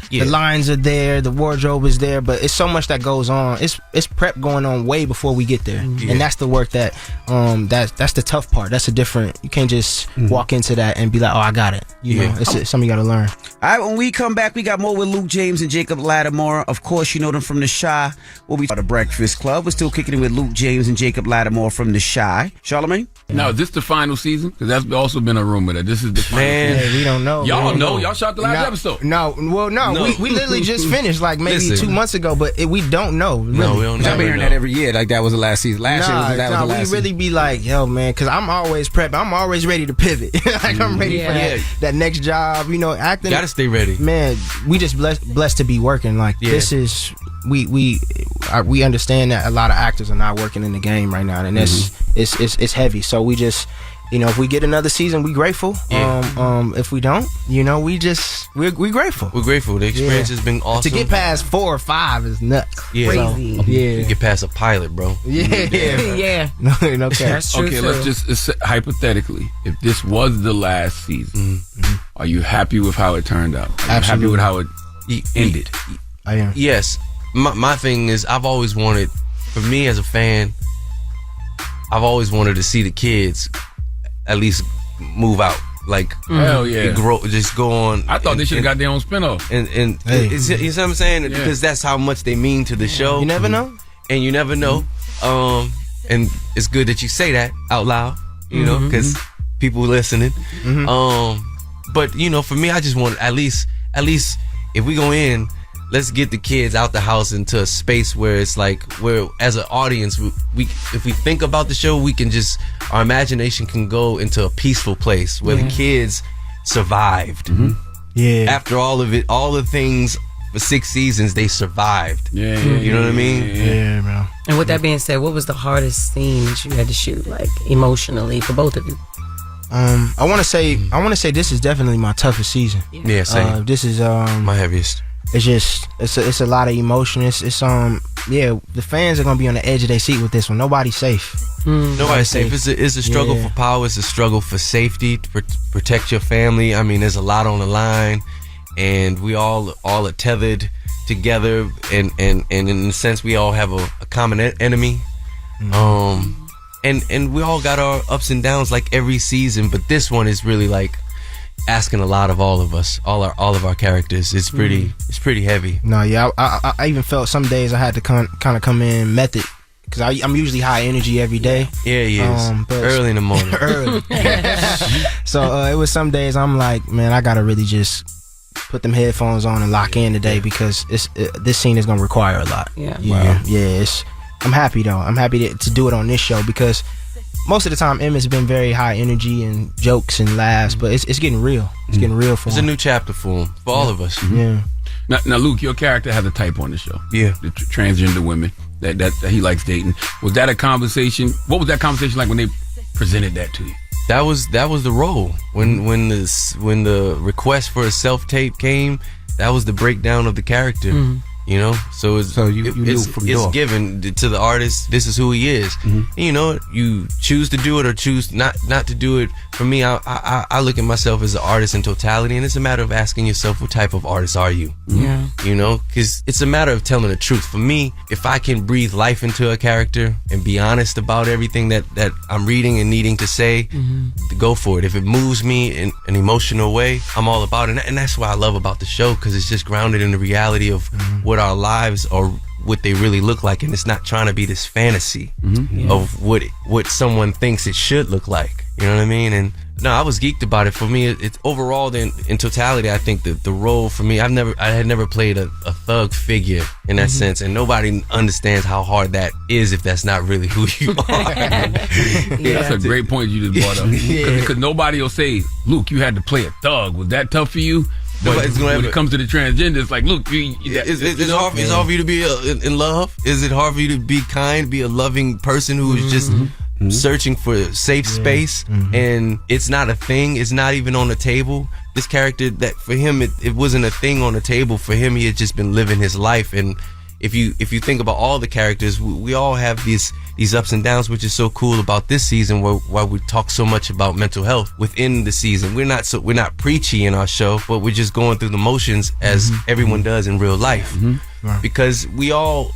the lines are there, the wardrobe is there, but it's so much that goes on. It's prep going on way before we get there, and that's the work that's the tough part. That's you can't just walk into that and be like, oh, I got it. It's something you got to learn. All right, when we come back, we got more with Luke James and Jacob Lattimore. Of course, you know them from The Chi. We'll be at the Breakfast Club. We're still kicking it with Luke James and Jacob Lattimore from The Chi. Charlamagne? Now, is this the final season? Because that's also been a rumor that this is the final season. Hey, we don't know. Y'all know. Y'all shot the last episode. No. We literally just finished like maybe 2 months ago, but we don't know. Really. No, we don't know. I've been hearing that every year. Like that was the last season. Last year was the last season. We really be like, yo, man, because I'm always prepping. I'm always ready to pivot. I'm ready for that next job. Acting. Gotta stay ready. Man, we just blessed to be working. Like this is we understand that a lot of actors are not working in the game right now, and it's heavy. So we just. If we get another season, we grateful. If we don't, we're grateful. We're grateful. The experience has been awesome. To get past 4 or 5 is nuts. Crazy. You get past a pilot, bro. Yeah. No, that's true. Okay, let's just hypothetically, if this was the last season, are you happy with how it turned out? Are you happy with how it ended? I am. Yes. My thing is, I've always wanted, for me as a fan, I've always wanted to see the kids at least move out, like hell yeah, just go on. I thought they should have got their own spinoff. And you see what I'm saying? Because that's how much they mean to the show. You never know, and you never know. And it's good that you say that out loud, because people listening. But for me, I just want at least if we go in, let's get the kids out the house into a space where it's like, where as an audience, we if we think about the show, we can just, our imagination can go into a peaceful place where the kids survived. Yeah. After all of it, all the things for 6 seasons, they survived. Yeah. You know what I mean? Yeah, man. And with that being said, what was the hardest scene that you had to shoot, like emotionally, for both of you? I want to say this is definitely my toughest season. Yeah, same. This is my heaviest. It's just it's a lot of emotion. It's the fans are gonna be on the edge of their seat with this one. Nobody's safe. Nobody's safe. It's a struggle for power. It's a struggle for safety, to protect your family. I mean, there's a lot on the line, and we all are tethered together, and in a sense, we all have a common enemy. And we all got our ups and downs like every season, but this one is really like, asking a lot of all of us, all of our characters. It's pretty heavy. No, yeah, I even felt some days I had to kind of come in method. Because I'm usually high energy every day. Yeah, he is. But early in the morning. Early. So it was some days I'm like, man, I gotta really just put them headphones on and lock in today because this scene is gonna require a lot. Yeah. Wow. Yeah. I'm happy though. I'm happy to do it on this show because most of the time Emmett's been very high energy and jokes and laughs, but it's getting real. It's getting real for him. It's a new chapter for him, for all of us. Yeah. Now, Luke, your character has a type on the show. Yeah. The transgender women that he likes dating. Was that a conversation? What was that conversation like when they presented that to you? That was the role. When the request for a self-tape came, that was the breakdown of the character. Mm-hmm. You know, so it's given to the artist. This is who he is. Mm-hmm. And you know, you choose to do it or choose not to do it. For me, I look at myself as an artist in totality, and it's a matter of asking yourself, what type of artist are you? Yeah, you know, because it's a matter of telling the truth. For me, if I can breathe life into a character and be honest about everything that I'm reading and needing to say, go for it. If it moves me in an emotional way, I'm all about it, and that's what I love about the show, because it's just grounded in the reality of what our lives are, what they really look like, and it's not trying to be this fantasy of what someone thinks it should look like. You know what I mean? And no, I was geeked about it. For me, it's overall, then in totality, I think that the role for me, I had never played a thug figure in that sense, and nobody understands how hard that is if that's not really who you are. That's a great point you just brought up, because nobody will say, Luke, you had to play a thug. Was that tough for you? But when it comes to the transgender, it's like, look, it's hard for you to be in love. Is it hard for you to be kind, be a loving person who is just searching for a safe space? And it's not a thing. It's not even on the table. This character, that for him, it wasn't a thing on the table. For him, he had just been living his life. And if you think about all the characters, we all have these ups and downs, which is so cool about this season, why we talk so much about mental health within the season. We're not preachy in our show, but we're just going through the motions as everyone does in real life, because we all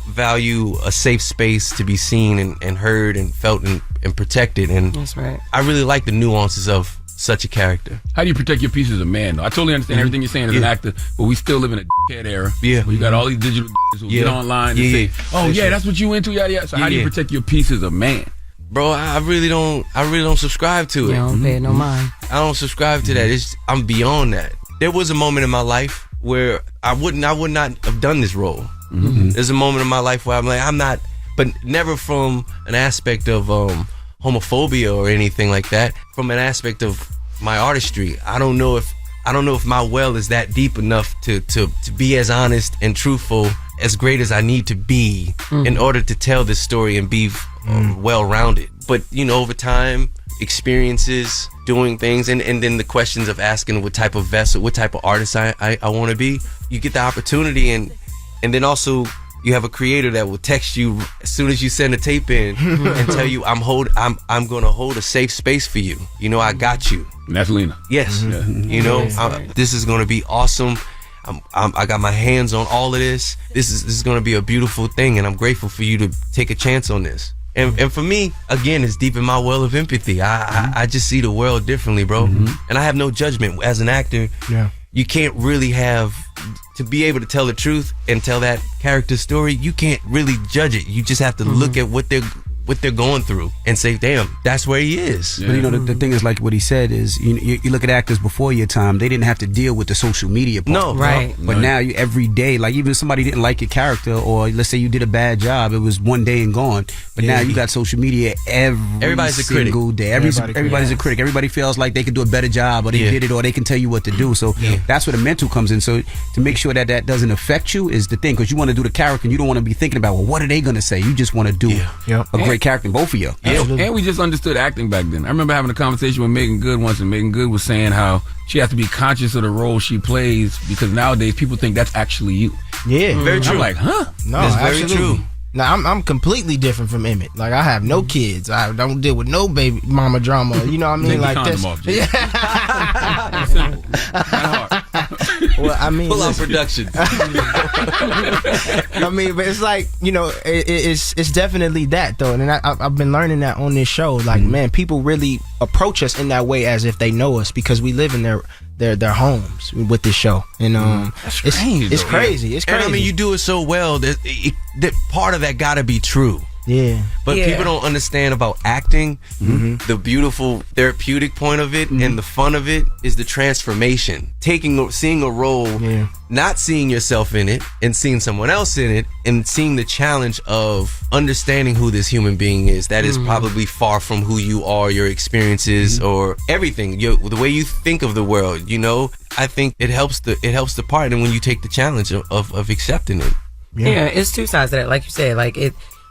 value a safe space to be seen and heard and felt and protected. And that's right. I really like the nuances of such a character. How do you protect your piece as a man, though? I totally understand everything you're saying as an actor, but we still live in a dickhead era. Yeah. Where you got all these digital who get online and say, oh yeah, that's what you into, yada yada. So how do you protect your piece as a man? Bro, I really don't subscribe to it. You don't pay no mind. I don't subscribe to that. I'm beyond that. There was a moment in my life where I would not have done this role. There's a moment in my life where I'm not, but never from an aspect of homophobia or anything like that. From an aspect of my artistry, I don't know if my well is that deep enough to be as honest and truthful, as great as I need to be in order to tell this story and be well-rounded. But you know, over time, experiences, doing things, and then the questions of asking what type of vessel, what type of artist I want to be, you get the opportunity, and then also you have a creator that will text you as soon as you send a tape in and tell you, I'm gonna hold a safe space for you. You know, I got you. And that's Lena. Yes. You know, this is gonna be awesome. I got my hands on all of this. This is gonna be a beautiful thing, and I'm grateful for you to take a chance on this. And for me, again, it's deep in my well of empathy. I just see the world differently, bro. And I have no judgment. As an actor, you can't really have, to be able to tell the truth and tell that character's story, you can't really judge it. You just have to look at what they're going through and say, damn, that's where he is. But you know, the thing is, like what he said is, you look at actors before your time, they didn't have to deal with the social media part. No, right. But now you every day, like even if somebody didn't like your character, or let's say you did a bad job, it was one day and gone. But now you got social media everybody's a critic. Day. Everybody's a critic. Everybody feels like they can do a better job, or they did it, or they can tell you what to do. So that's where the mental comes in. So to make sure that doesn't affect you is the thing, because you want to do the character and you don't want to be thinking about, well, what are they going to say? You just want to do a great character in both of you. And we just understood acting back then. I remember having a conversation with Megan Good once, and Megan Good was saying how she has to be conscious of the role she plays, because nowadays people think that's actually you. Yeah, very true. I'm like, huh? No, that's absolutely. very true. Now I'm completely different from Emmett. Like, I have no kids. I don't deal with no baby mama drama. You know what I mean? Take like the condom this. off, Jay. Simple. Not hard. Well, I mean, pull out production. I mean, but it's like, you know, it's definitely that though, and I've been learning that on this show. Like, man, people really approach us in that way as if they know us because we live in their homes with this show, and That's strange, it's though. crazy. It's crazy. And I mean, you do it so well that part of that got to be true. Yeah, but Yeah. people don't understand about acting. The beautiful therapeutic point of it and the fun of it is the transformation. Seeing a role, not seeing yourself in it, and seeing someone else in it, and seeing the challenge of understanding who this human being is. That is probably far from who you are, your experiences, or everything. The way you think of the world. You know, I think it helps the part, and when you take the challenge of accepting it. Yeah, it's two sides to that. Like you said, like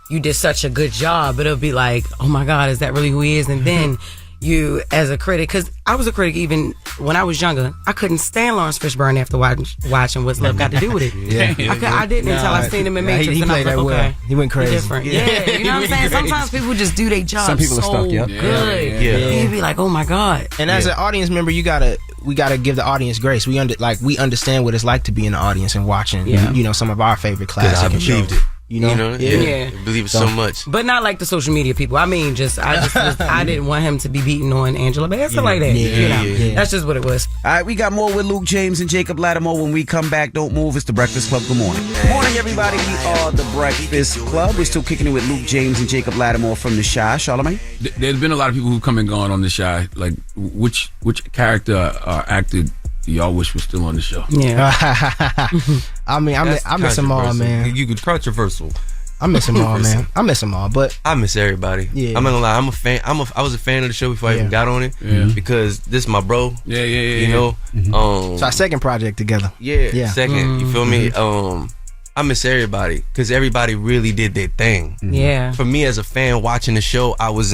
you did such a good job, but it'll be like, oh my God, is that really who he is? And then you, as a critic, because I was a critic even when I was younger, I couldn't stand Lawrence Fishburne after watching What's Love Got to Do with It. I didn't until I seen him in Matrix, and I was like, okay, he went crazy. Different. Yeah, you know what I'm saying? Sometimes people just do their job. Some people are stuck, good. And you'd be like, oh my God. And as an audience member, we gotta give the audience grace. We understand what it's like to be in the audience and watching, you know, some of our favorite classics. I believed it. You know? I believe it so much. But not like the social media people. I mean, I didn't want him to be beating on Angela Bassett like that. You know, that's just what it was. All right, we got more with Luke James and Jacob Lattimore. When we come back, don't move. It's the Breakfast Club. Good morning. Good morning, everybody. We are the Breakfast Club. We're still kicking it with Luke James and Jacob Lattimore from The Chi. Charlamagne? There's been a lot of people who've come and gone on The Chi. Like, which character or actor do y'all wish was still on the show? Yeah. I mean, I miss them all, man. You could controversial. I miss them all, man. I miss them all, but I miss everybody. Yeah. I'm not gonna lie. I'm a fan. I was a fan of the show before I even got on it. Yeah. Because this is my bro. Yeah. You know. It's our second project together. Yeah. Second. You feel me? I miss everybody because everybody really did their thing. Yeah. For me as a fan watching the show, I was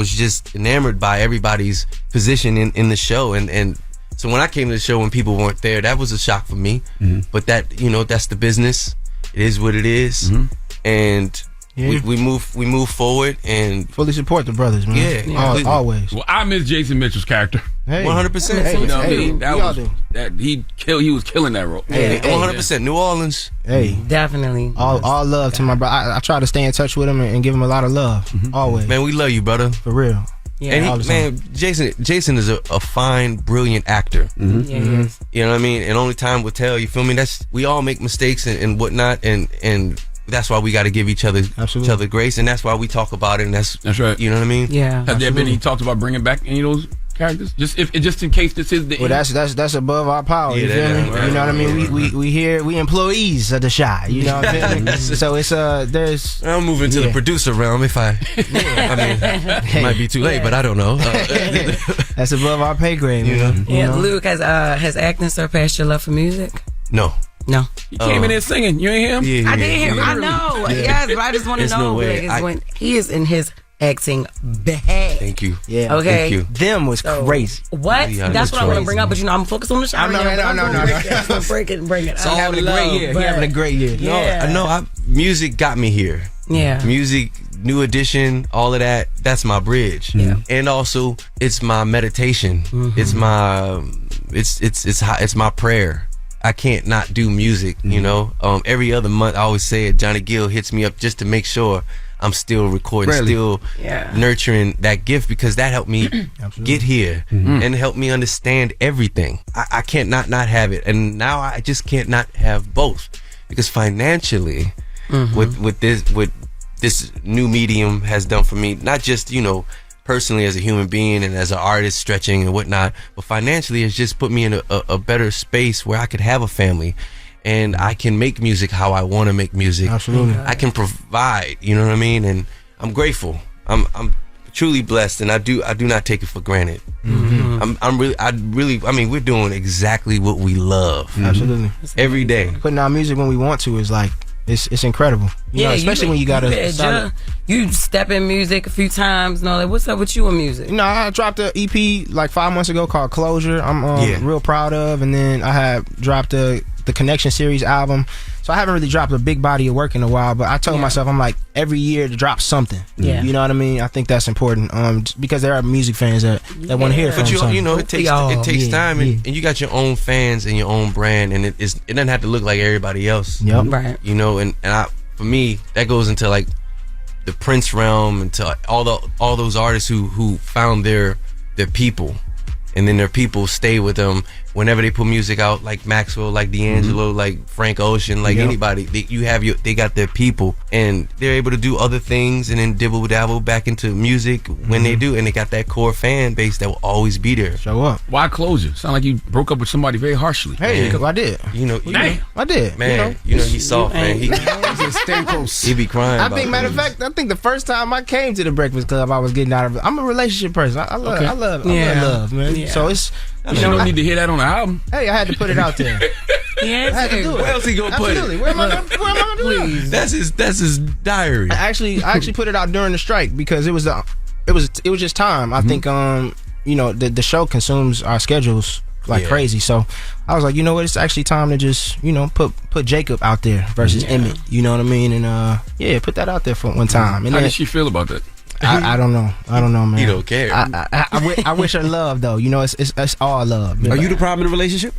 just enamored by everybody's position in the show, and so when I came to the show when people weren't there, that was a shock for me. But that, you know, that's the business. It is what it is. And we move forward and fully support the brothers, man. Yeah. Always. Well, I miss Jason Mitchell's character. 100%. You know what I mean? He was killing that role. 100%. New Orleans. Hey, definitely. All love to my brother. I try to stay in touch with him and give him a lot of love. Always. Man, we love you, brother. For real. Yeah. And Jason is a fine, brilliant actor. Yeah, he is. You know what I mean? And only time will tell. You feel me? We all make mistakes and whatnot, and that's why we got to give each other grace, and that's why we talk about it. And that's right. You know what I mean? Yeah. Has there been any talks about bringing back any of those characters? Just in case this is the well, end? that's above our power. You feel me? Right, you know what I mean? We employees of the Chi. You know what I mean? So it's there's. I'm moving to the producer realm. If I mean, it might be too late, but I don't know. That's above our pay grade. You know? Yeah. Luke, has acting surpassed your love for music? No. He came in there singing. You ain't hear him? I did hear him. I know. Yes, but I just want to know. No way. When he is in his acting bag. Thank you. Yeah. Okay. Thank you. Them was crazy. What? That's what I want to bring up, but you know, I'm focused on the show. No. Bring it. So having a great year. He having a great year. Yeah. No, music got me here. Yeah. Music, New Edition, all of that. That's my bridge. Yeah. And also, it's my meditation. It's my, it's my prayer. I can't not do music. You know. Every other month, I always say it. Johnny Gill hits me up just to make sure I'm still recording, still nurturing that gift, because that helped me get here and helped me understand everything. I can't not have it, and now I just can't not have both, because financially, with this new medium has done for me, not just, you know, personally as a human being and as an artist stretching and whatnot, but financially it's just put me in a better space where I could have a family. And I can make music how I want to make music. Absolutely. I can provide, you know what I mean? And I'm grateful. I'm truly blessed, and I do not take it for granted. I mean, we're doing exactly what we love. Absolutely. Every day. Putting out music when we want to is like, it's incredible. You know, especially when you got you step in music a few times and all that. What's up with you in music? You know, I dropped an EP like 5 months ago called Closure. I'm real proud of, and then I had dropped the Connection series album So I haven't really dropped a big body of work in a while, but I told myself, I'm like, every year to drop something. Yeah. You know what I mean? I think that's important because there are music fans that want to hear it from But something. you know, it takes time, and you got your own fans and your own brand, and it doesn't have to look like everybody else. Yep. Right. You know, and for me, that goes into like the Prince realm, and to all those artists who found their people, and then their people stay with them whenever they put music out, like Maxwell, like D'Angelo, like Frank Ocean, like anybody. They got their people, and they're able to do other things, and then dibble dabble back into music when they do, and they got that core fan base that will always be there. Show up. Why closure? Sound like you broke up with somebody very harshly. Hey, I did. You know, I did. Man, you know he's soft, man. He be crying. I think, matter of fact, I think the first time I came to the Breakfast Club, I was getting out of it. I'm a relationship person. I love man. Yeah. So it's You don't need to hear that on the album. Hey, I had to put it out there. I had to do it. Where else he gonna put it? Where am I gonna do it? That's his diary. I actually put it out during the strike because it was just time. I think the show consumes our schedules like crazy. So I was like, you know what? It's actually time to just put Jacob out there versus Emmett. You know what I mean? And put that out there for one time. And how did she feel about that? I don't know, man. You don't care. I wish her love though. You know, it's all love. Are you the problem in the relationship?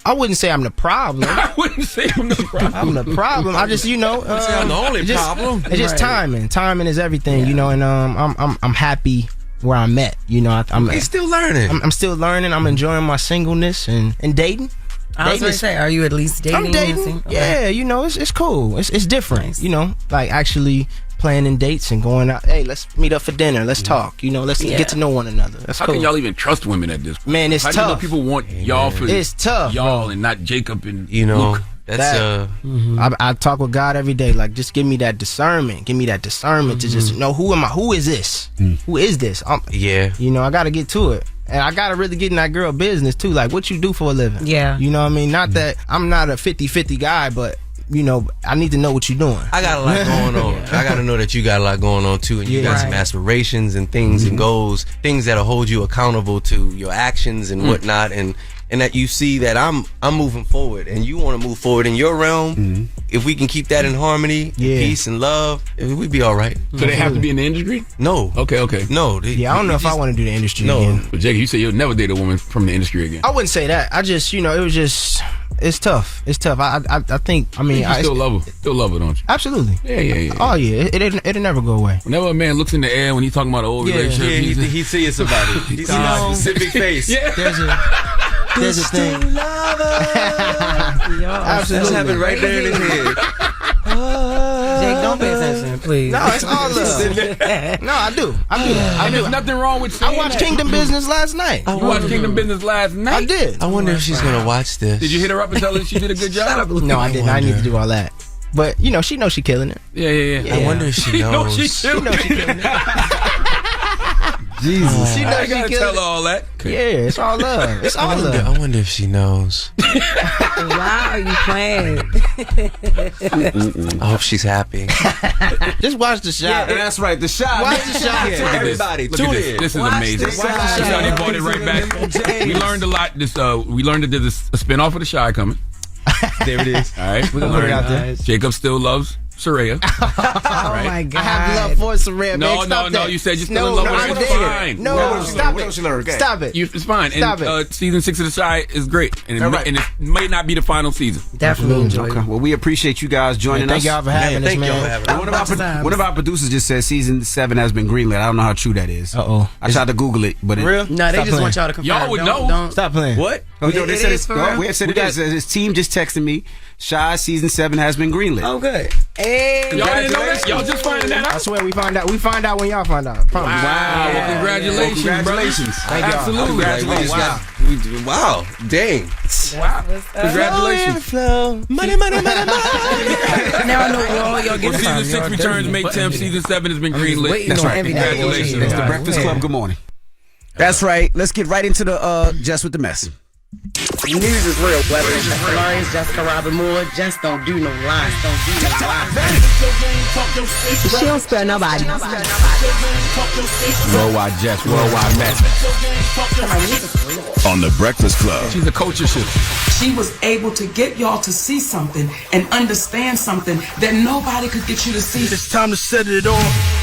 I wouldn't say I'm the problem. I wouldn't say I'm the problem. I'm the problem. I just I'm the only problem. It's just timing. Timing is everything. You know, and I'm happy where I'm at. You know, He's still learning. I'm still learning. I'm enjoying my singleness and dating. I was going to say, are you at least dating? I'm dating. Yeah, you know, it's cool. It's different. Nice. You know, like actually planning dates and going out. Hey, let's meet up for dinner. Let's talk. You know, let's get to know one another. That's How cool. can y'all even trust women at this point? Man, it's How tough. do you know people want y'all for It's tough, y'all bro. and not Jacob and Luke? That's I talk with God every day. Like, just give me that discernment. Give me that discernment to just know who am I? Who is this? Who is this? You know, I got to get to it. And I got to really get in that girl business too. Like, what you do for a living? Yeah. You know what I mean? Not that I'm not a 50-50 guy, but you know, I need to know what you're doing. I got a lot going on. I got to know that you got a lot going on too, and you got some aspirations and things and goals, things that'll hold you accountable to your actions and whatnot, and that you see that I'm moving forward, and you want to move forward in your realm. If we can keep that in harmony, peace and love, we'd be all right. So they have to be in the industry? No. Okay. No. I don't know if I want to do the industry again. But Jacob, you say you'll never date a woman from the industry again. I wouldn't say that. I just, you know, it was just. It's tough. I think. I mean, you still love her. Still love her, don't you? Absolutely. Yeah. Oh yeah. It'll never go away. Whenever a man looks in the air when he's talking about an old relationship, he sees somebody. He's a specific face. There's a thing. Absolutely. That's happening right there in his head. Jake, don't pay attention, please. No, it's all love. No, I do. There's nothing wrong with saying I watched that. Kingdom Business last night. You watched Kingdom Business last night? I did. I wonder if she's gonna watch this. Did you hit her up and tell her she did a good job? No, I didn't. I didn't need to do all that. But you know, she knows she killing it. Yeah. I wonder if she knows. She knows she killing it. Jesus. She knows I she gotta killing tell it. her all that. Yeah, it's all love. It's all love. I wonder if she knows. Why are you playing? I hope she's happy. Just watch the shot. Yeah, that's right. The shot. Watch the shot. Look at Everybody, this. Look at this. This is amazing. This is how they brought it right back. We learned a lot. We learned that there's a spinoff of The Shy coming. There it is. All right, We're gonna put it out there. Jacob still loves Soraya. Oh my God. I have love for Soraya. No. You said you're still in love with her. It's fine. No, stop it. Stop it. It's fine. Stop And season 6 of The Shy is great, and it may not be the final season. Definitely enjoy it. Well, we appreciate you guys joining Thank us. y'all for having us, man. One of our producers just said season 7 has been greenlit. I don't know how true that is. I tried to Google it, but real? No, they just want y'all to confirm. Y'all would know. Don't. Stop playing. What? Oh, no, they said is it's. for real? We said it is. His team just texted me. Shy season 7 has been greenlit. Oh, good. Hey, Y'all didn't know that? Y'all just finding that out? I swear we find out. We find out when y'all find out. Promise. Wow. Well, congratulations. Congratulations. Thank y'all. Absolutely. Congratulations. Wow. Dang. Wow. Congratulations. Money. now I know where all y'all get Well, season 6 returns May 10th. Season 7 has been greenlit. That's right. Congratulations. It's the Breakfast Club. Good morning. That's right. Let's get right into the Jess with the Mess. News is real, whether it's Jess Hilarious, Jessica Robin Moore, just don't do no lies, don't do no lies. She don't spare nobody. Worldwide Jess, worldwide Mack. On The Breakfast Club. She's a culture shifter. She was able to get y'all to see something and understand something that nobody could get you to see. It's time to set it off.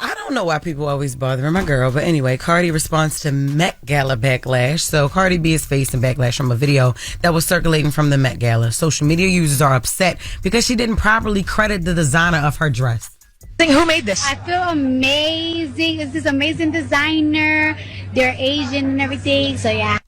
I don't know why people always bothering my girl, but anyway, Cardi responds to Met Gala backlash. So Cardi B is facing backlash from a video that was circulating from the Met Gala. Social media users are upset because she didn't properly credit the designer of her dress. Who made this? I feel amazing. It's this amazing designer. They're Asian and everything, so yeah.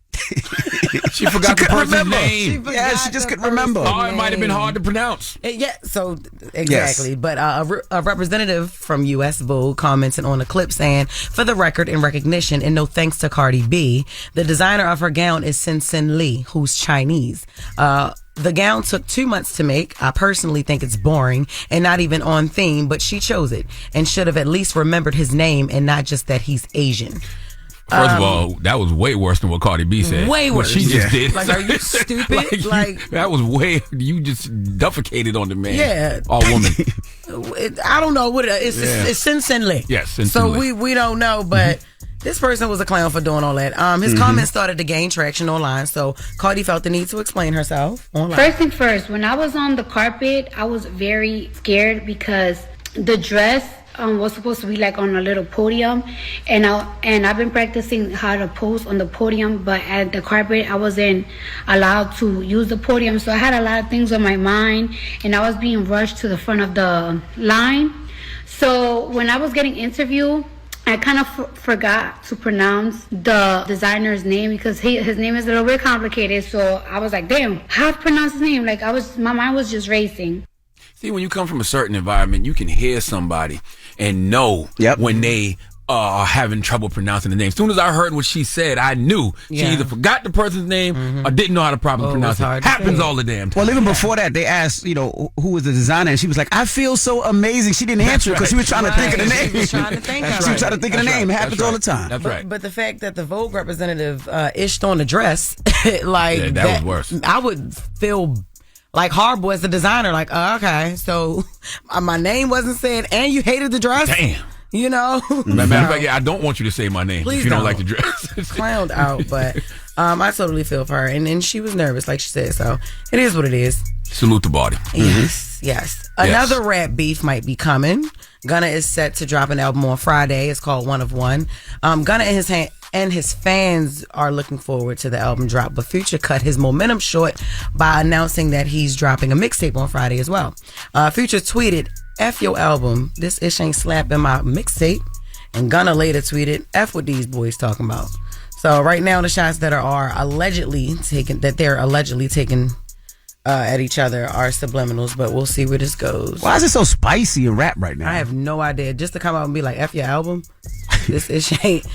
She forgot the person's name. She just couldn't remember. Oh, it might have been hard to pronounce. Yeah, so exactly. Yes. But a representative from U.S. Vogue commented on a clip saying, "For the record and recognition, and no thanks to Cardi B, the designer of her gown is Sin Lee, who's Chinese. The gown took 2 months to make. I personally think it's boring and not even on theme, but she chose it and should have at least remembered his name and not just that he's Asian." First of all, that was way worse than what Cardi B said. Way worse. What she just did. Like, are you stupid? That was way. You just defecated on the man. Yeah. Or woman. I don't know what it is. It's Sin Lee. Yes, Sin So Lee. we don't know, but this person was a clown for doing all that. His comments started to gain traction online, so Cardi felt the need to explain herself online. First thing first, when I was on the carpet, I was very scared because the dress was supposed to be like on a little podium, and I've been practicing how to pose on the podium, but at the carpet I wasn't allowed to use the podium, so I had a lot of things on my mind, and I was being rushed to the front of the line. So when I was getting interviewed, I kind of forgot to pronounce the designer's name because his name is a little bit complicated. So I was like, damn, how to pronounce his name? Like my mind was just racing. See, when you come from a certain environment, you can hear somebody and know when they are having trouble pronouncing the name. As soon as I heard what she said, I knew she either forgot the person's name or didn't know how to properly pronounce it. Happens all the damn time. Well, even before that, they asked, who was the designer, and she was like, "I feel so amazing." She didn't answer because she was trying to think of the name. She was trying to think of it. She was trying to think of the name. It happens all the time. That's right. But the fact that the Vogue representative ished on the dress, like that was worse. I would feel like horrible as the designer. Like, okay, so my name wasn't said, and you hated the dress. Damn. Matter of fact, I don't want you to say my name Please if you don't like the dress. It's clowned out, but I totally feel for her, and she was nervous, like she said. So it is what it is. Salute the body. Yes. Another rap beef might be coming. Gunna is set to drop an album on Friday. It's called One of One. Gunna and his fans are looking forward to the album drop, but Future cut his momentum short by announcing that he's dropping a mixtape on Friday as well. Future tweeted, "F your album, this ish ain't slapping my mixtape," and Gunna later tweeted, "F what these boys talking about." So right now the shots that are allegedly taken at each other are subliminals, but we'll see where this goes. Why is it so spicy in rap right now? I have no idea. Just to come out and be like, "F your album," this ain't,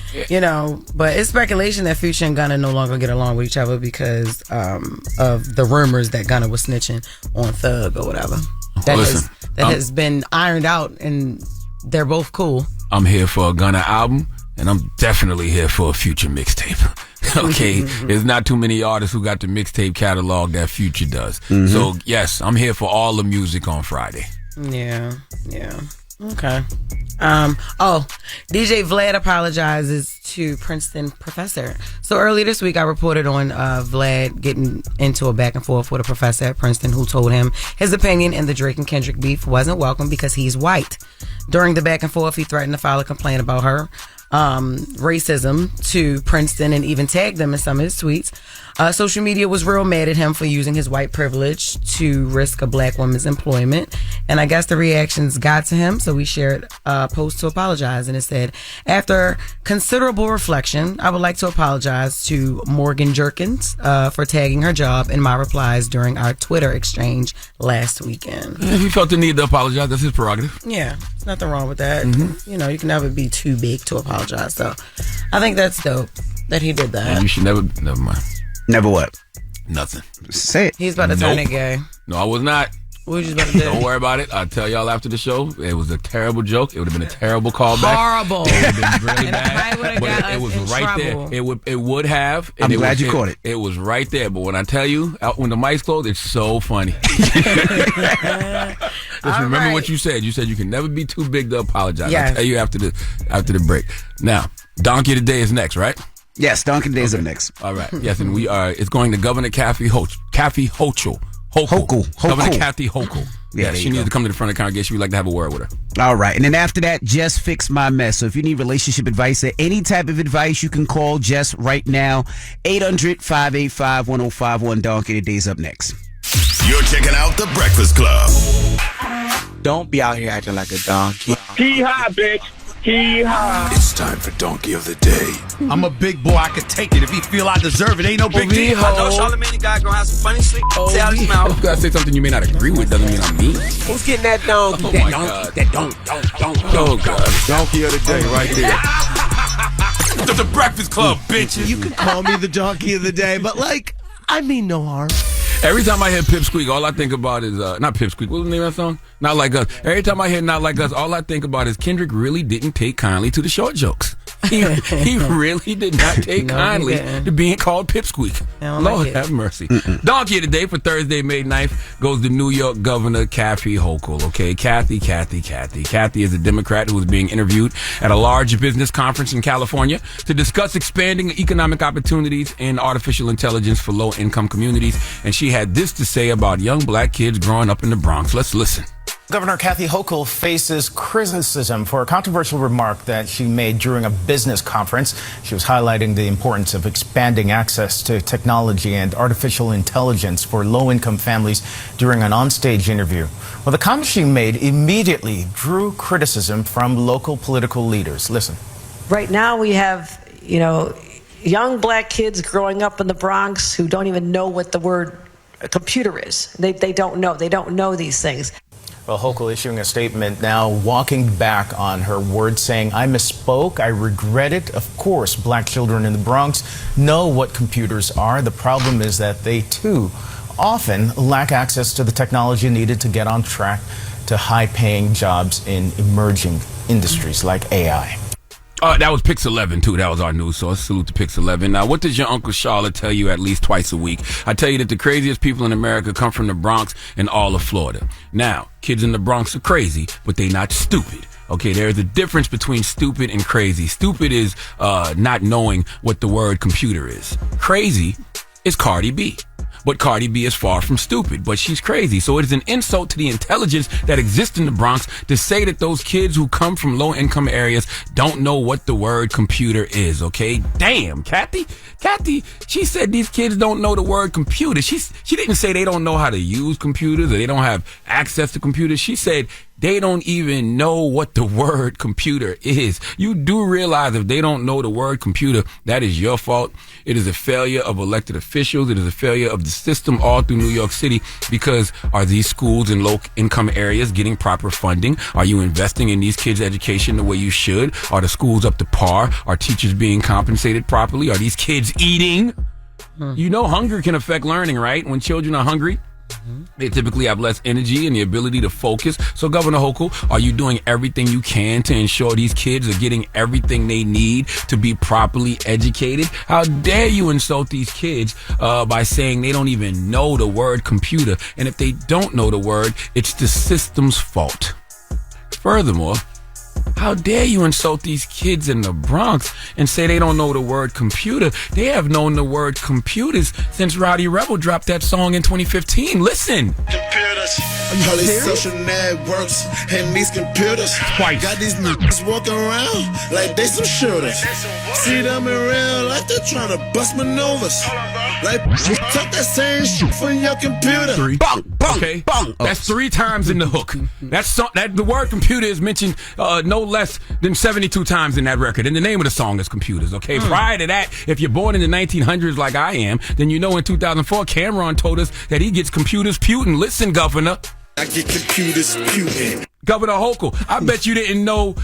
but it's speculation that Future and Gunna no longer get along with each other because of the rumors that Gunna was snitching on Thug or whatever. That has been ironed out, and they're both cool. I'm here for a Gunna album, and I'm definitely here for a Future mixtape. Okay, there's not too many artists who got the mixtape catalog that Future does. So yes, I'm here for all the music on Friday. Yeah. Okay. DJ Vlad apologizes to Princeton professor. So earlier this week, I reported on Vlad getting into a back and forth with a professor at Princeton who told him his opinion in the Drake and Kendrick beef wasn't welcome because he's white. During the back and forth, he threatened to file a complaint about her racism to Princeton and even tagged them in some of his tweets. Social media was real mad at him for using his white privilege to risk a black woman's employment, and I guess the reactions got to him, so we shared a post to apologize, and it said, "After considerable reflection, I would like to apologize to Morgan Jerkins for tagging her job in my replies during our Twitter exchange last weekend." If he felt the need to apologize, that's his prerogative. Yeah, there's nothing wrong with that. You can never be too big to apologize, so I think that's dope that he did that. And you should never mind. Never what? Nothing. Say it. He's about to turn it gay. No, I was not. What was you about to do? Don't worry about it. I'll tell y'all after the show. It was a terrible joke. It would have been a terrible callback. Horrible. It would have been really And bad. would've But got it us was in right trouble. there. It would have. And I'm glad you caught it. It was right there. But when I tell you, out when the mic's closed, it's so funny. Just remember what you said. You said you can never be too big to apologize. Yes. I'll tell you after the break. Now, Donkey of the Day is next, right? Yes, Donkey of the Day is up next. All right. Yes, and we are. It's going to Governor Kathy Hochul. Governor Kathy Hochul. Yeah, she needs to come to the front of the congregation. We'd like to have a word with her. All right. And then after that, Jess Fix My Mess. So if you need relationship advice or any type of advice, you can call Jess right now. 800-585-1051. Donkey of the Day's up next. You're checking out The Breakfast Club. Don't be out here acting like a donkey. Hee-haw, bitch. Hee-haw. It's time for Donkey of the Day. I'm a big boy. I can take it. If he feel I deserve it, ain't no big deal. I know Charlamagne guy gonna have some funny sleep. Say out his mouth. You gotta say something you may not agree with doesn't mean I'm mean. Who's getting that donkey? Oh my God. That donkey. Oh God. Donkey of the Day right there. The Breakfast Club, bitches. You can call me the Donkey of the Day, but I mean no harm. Every time I hear Pipsqueak, all I think about is not Pipsqueak. What was the name of that song? Not Like Us. Every time I hear Not Like Us, all I think about is Kendrick really didn't take kindly to the short jokes. He really did not take kindly to being called Pipsqueak. Lord have mercy. Donkey of the Day for Thursday, May 9th goes to New York Governor Kathy Hochul. Okay, Kathy. Kathy is a Democrat who is being interviewed at a large business conference in California to discuss expanding economic opportunities in artificial intelligence for low-income communities. And she had this to say about young black kids growing up in the Bronx. Let's listen. Governor Kathy Hochul faces criticism for a controversial remark that she made during a business conference. She was highlighting the importance of expanding access to technology and artificial intelligence for low-income families during an onstage interview. Well, the comment she made immediately drew criticism from local political leaders. Listen. Right now we have, young black kids growing up in the Bronx who don't even know what the word computer is. They don't know. They don't know these things. Well, Hochul issuing a statement now, walking back on her words, saying, I misspoke, I regret it. Of course, black children in the Bronx know what computers are. The problem is that they, too, often lack access to the technology needed to get on track to high-paying jobs in emerging industries like AI. That was Pix 11, too. That was our news source. Salute to Pix 11. Now, what does your Uncle Charlotte tell you at least twice a week? I tell you that the craziest people in America come from the Bronx and all of Florida. Now, kids in the Bronx are crazy, but they not stupid. Okay, there's a difference between stupid and crazy. Stupid is not knowing what the word computer is. Crazy is Cardi B. But Cardi B is far from stupid, but she's crazy. So it is an insult to the intelligence that exists in the Bronx to say that those kids who come from low-income areas don't know what the word computer is, okay? Damn, Kathy, she said these kids don't know the word computer. She didn't say they don't know how to use computers or they don't have access to computers. She said they don't even know what the word computer is. You do realize if they don't know the word computer, that is your fault. It is a failure of elected officials. It is a failure of the system all through New York City, because are these schools in low-income areas getting proper funding? Are you investing in these kids' education the way you should? Are the schools up to par? Are teachers being compensated properly? Are these kids eating? You know hunger can affect learning, right? When children are hungry, they typically have less energy and the ability to focus. So, Governor Hochul, are you doing everything you can to ensure these kids are getting everything they need to be properly educated? How dare you insult these kids by saying they don't even know the word computer? And if they don't know the word, it's the system's fault. Furthermore, how dare you insult these kids in the Bronx and say they don't know the word computer? They have known the word computers since Rowdy Rebel dropped that song in 2015. Listen. Computers, all these social networks and these computers. Twice. Got these niggas walking around like they some shooters. See them in real life, they're trying to bust maneuvers. Like, talk that same shit from your computer. 3. Okay. That's 3 times in the hook. That the word computer is mentioned no less than 72 times in that record. And the name of the song is Computers, okay? Prior to that, if you're born in the 1900s like I am, then you know in 2004, Cameron told us that he gets computers putin'. Listen, Governor. I get computers putin'. Governor Hochul, I bet you didn't know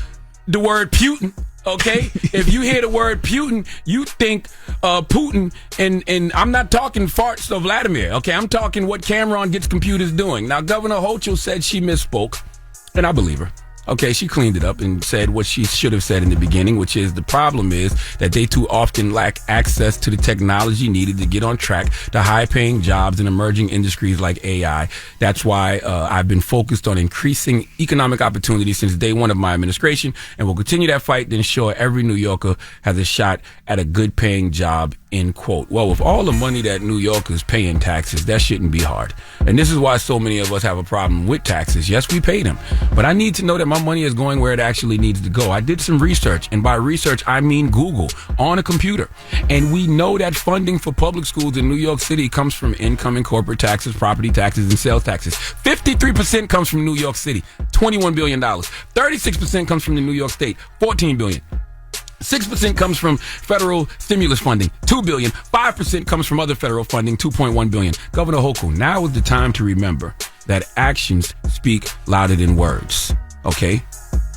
the word putin'. Okay, if you hear the word Putin, you think Putin, and I'm not talking farts of Vladimir. Okay, I'm talking what Cameron gets computers doing. Now, Governor Hochul said she misspoke, and I believe her. Okay, she cleaned it up and said what she should have said in the beginning, which is the problem is that they too often lack access to the technology needed to get on track to high-paying jobs in emerging industries like AI. That's why I've been focused on increasing economic opportunity since day one of my administration, and will continue that fight to ensure every New Yorker has a shot at a good-paying job, end quote. Well, with all the money that New Yorkers pay in taxes, that shouldn't be hard. And this is why so many of us have a problem with taxes. Yes, we pay them, but I need to know that my money is going where it actually needs to go. I did some research, and by research, I mean Google on a computer. And we know that funding for public schools in New York City comes from income and corporate taxes, property taxes, and sales taxes. 53% comes from New York City, $21 billion. 36% comes from the New York State, $14 billion. 6% comes from federal stimulus funding, $2 billion. 5% comes from other federal funding, $2.1 billion. Governor Hochul, now is the time to remember that actions speak louder than words. Okay?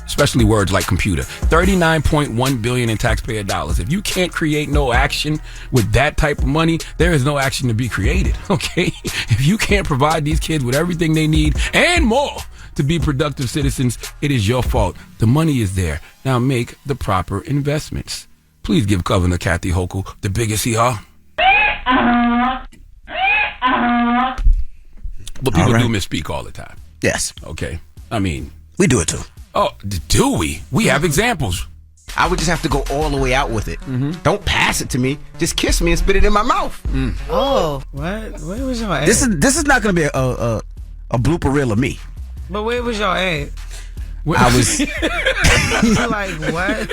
Especially words like computer. $39.1 billion in taxpayer dollars. If you can't create no action with that type of money, there is no action to be created. Okay? If you can't provide these kids with everything they need and more to be productive citizens, it is your fault. The money is there. Now make the proper investments. Please give Governor Kathy Hochul the biggest hee-haw. But people do misspeak all the time. Yes. Okay. I mean, we do it too. Oh, do we? We have examples. I would just have to go all the way out with it. Don't pass it to me. Just kiss me and spit it in my mouth. Oh, what? Where was y'all at? This is not going to be a blooper reel of me. But where was y'all at? I was like, what?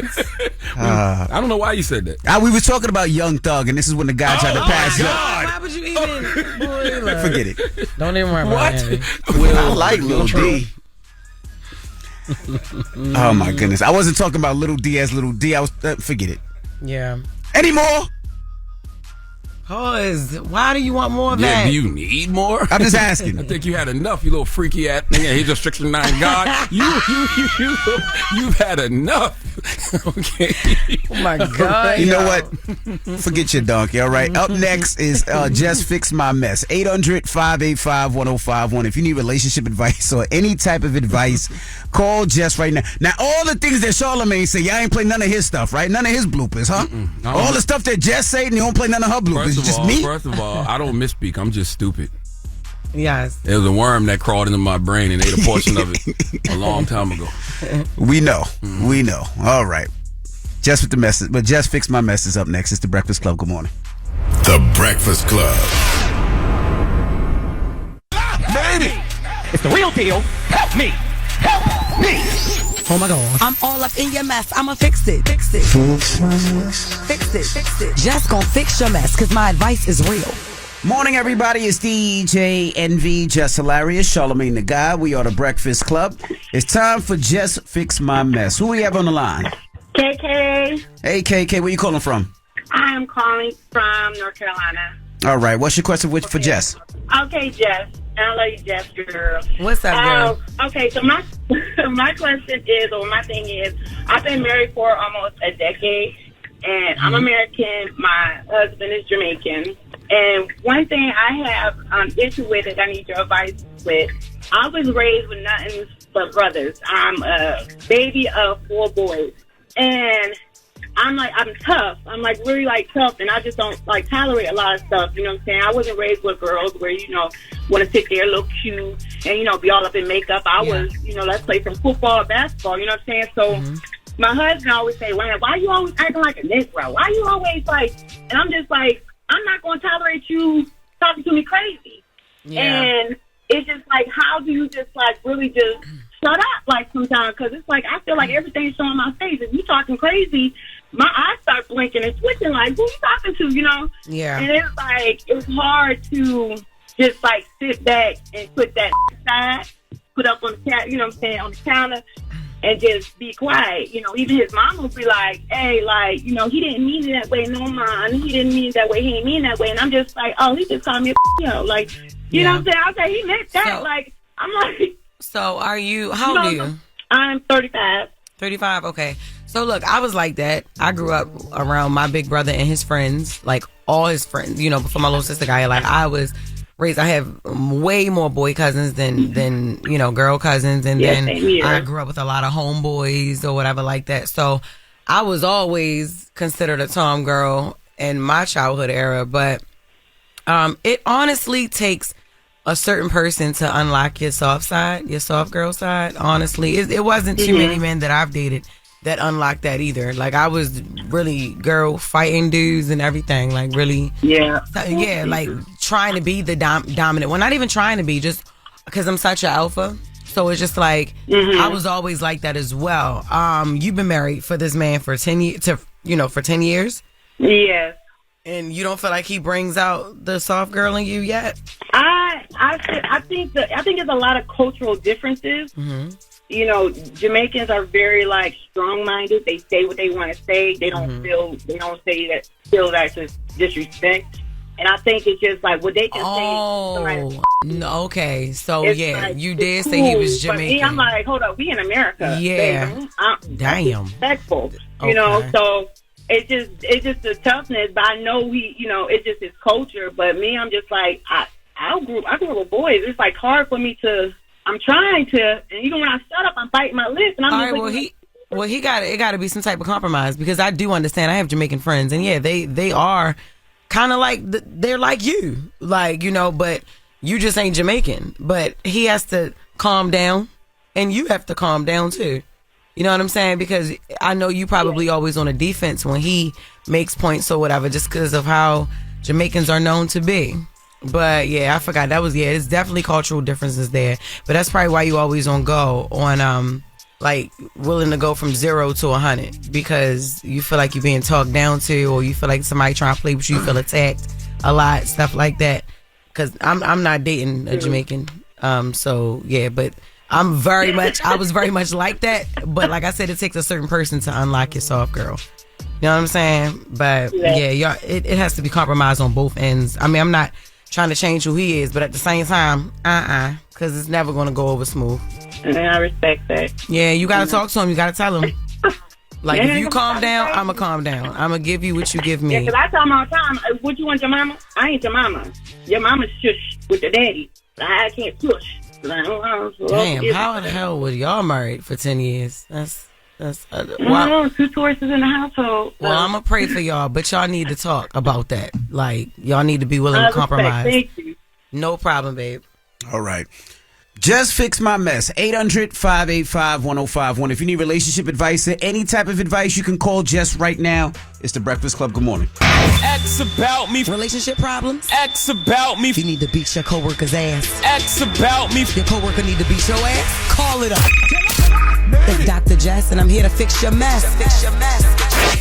I don't know why you said that. We was talking about Young Thug, and this is when the guy tried to pass it up. Why would you even? Boy, look. Forget it. Don't even worry about it. I like Lil D. Oh my goodness! I wasn't talking about Little D as Little D. I was forget it. Yeah. Any more? Pause. Why do you want more of Yeah, that? do you need more? I'm just asking. I think you had enough, you little freaky ass nigga. He's a Section 9 God. You've had enough. Okay. Oh my God. You know what? Forget your donkey, all right? Up next is Just Fix My Mess. 800-585-1051. If you need relationship advice or any type of advice, call Jess right now. Now, all the things that Charlamagne say, y'all ain't play none of his stuff, right? None of his bloopers, huh? All the stuff that Jess said, and you don't play none of her bloopers. First of all, I don't misspeak. I'm just stupid. Yes. There was a worm that crawled into my brain and ate a portion of it a long time ago. We know. We know. All right. Jess with the message. But Jess Fix My Mess is up next. It's The Breakfast Club. Good morning. The Breakfast Club. Made it! It's the real deal. Help me! Help me! Oh my God. I'm all up in your mess. I'ma fix it. Fix it. Fix it. Fix it. Just gonna fix your mess, cause my advice is real. Morning, everybody. It's DJ NV, Jess Hilarious, Charlamagne the Guy. We are The Breakfast Club. It's time for Just Fix My Mess. Who we have on the line? KK. Hey, KK. Where you calling from? I'm calling from North Carolina. All right. What's your question for Jess? Okay, Jess. I love you, Jess, girl. What's up, girl? Okay, so my question is, or my thing is, I've been married for almost a decade, and I'm American. My husband is Jamaican. And one thing I have issue with that I need your advice with, I was raised with nothing but brothers. I'm a baby of 4 boys. And I'm tough. I'm really tough, and I just don't tolerate a lot of stuff. You know what I'm saying? I wasn't raised with girls where, want to sit there, look cute, and, be all up in makeup. I was, let's play some football or basketball. You know what I'm saying? So my husband always say, why you always acting like a Negro? Why you always and I'm just I'm not going to tolerate you talking to me crazy. Yeah. And it's just how do you just really just shut up sometimes? Because it's I feel like everything's showing my face. If you talking crazy, my eyes start blinking and switching who you talking to, Yeah. And it's it's hard to just sit back and put that aside, put up on the on the counter, and just be quiet. Even his mom will be like, hey, he didn't mean it that way, no, Mom. He didn't mean it that way. He didn't mean it that way. And I'm just oh, he just called me a you know what I'm saying? I'll say he meant that. So, I'm so are you, how old are you? I'm 35. 35, okay. So look, I was like that. I grew up around my big brother and his friends, like all his friends. You know, before my little sister got here, like I was raised. I have way more boy cousins than you know, girl cousins, and then I grew up with a lot of homeboys or whatever like that. So I was always considered a tom girl in my childhood era, but it honestly takes a certain person to unlock your soft side, your soft girl side. Honestly, it wasn't too many men that I've dated that unlocked that either. Like I was really girl fighting dudes and everything. Like really, like trying to be the dominant. Well, not even trying to be, just because I'm such an alpha. So it's just like I was always like that as well. You've been married for this man for 10 years. For 10 years. Yes. And you don't feel like he brings out the soft girl in you yet? I think there's a lot of cultural differences. You know, Jamaicans are very like strong-minded. They say what they want to say. They don't feel that's just disrespect. And I think it's just like what they can say. No, okay. So like, you did say he was Jamaican. But me, I'm like, hold up, we in America. Yeah. Baby. I'm damn. Respectful. You know, so it's just the toughness. But I know it's just his culture. But me, I'm just like I grew up with boys. It's like hard for me to. I'm trying to, and even when I shut up, I'm biting my lips. And I'm it got to be some type of compromise, because I do understand. I have Jamaican friends, and they are kind of like they're like you, like, you know, but you just ain't Jamaican. But he has to calm down, and you have to calm down too. You know what I'm saying? Because I know you probably always on a defense when he makes points or whatever, just because of how Jamaicans are known to be. But yeah, I forgot it's definitely cultural differences there. But that's probably why you always on like willing to go from 0 to 100, because you feel like you're being talked down to, or you feel like somebody trying to play with you, feel attacked a lot, stuff like that. Because I'm not dating a Jamaican, so yeah. But I was very much like that. But like I said, it takes a certain person to unlock your soft girl. You know what I'm saying? But yeah, it has to be compromised on both ends. I mean, I'm not trying to change who he is, but at the same time, because it's never going to go over smooth. And I respect that. Yeah, you got to talk to him. You got to tell him. Like, if you calm down, I'm going to calm down. I'm going to give you what you give me. Yeah, because I tell him all the time, what you want your mama? I ain't your mama. Your mama's shush with the daddy. I can't push. Damn, how the hell was y'all married for 10 years? That's wow. 2 choices in the household. Well, I'm going to pray for y'all, but y'all need to talk about that. Like, y'all need to be willing to compromise. Thank you. No problem, babe. All right. Just fix my mess. 800-585-1051. If you need relationship advice or any type of advice, you can call Jess right now. It's the Breakfast Club. Good morning. X about me. Relationship problems? X about me. You need to beat your coworker's ass. X about me. Your coworker need to beat your ass? Call it up. It's Dr. Jess, and I'm here to fix your mess.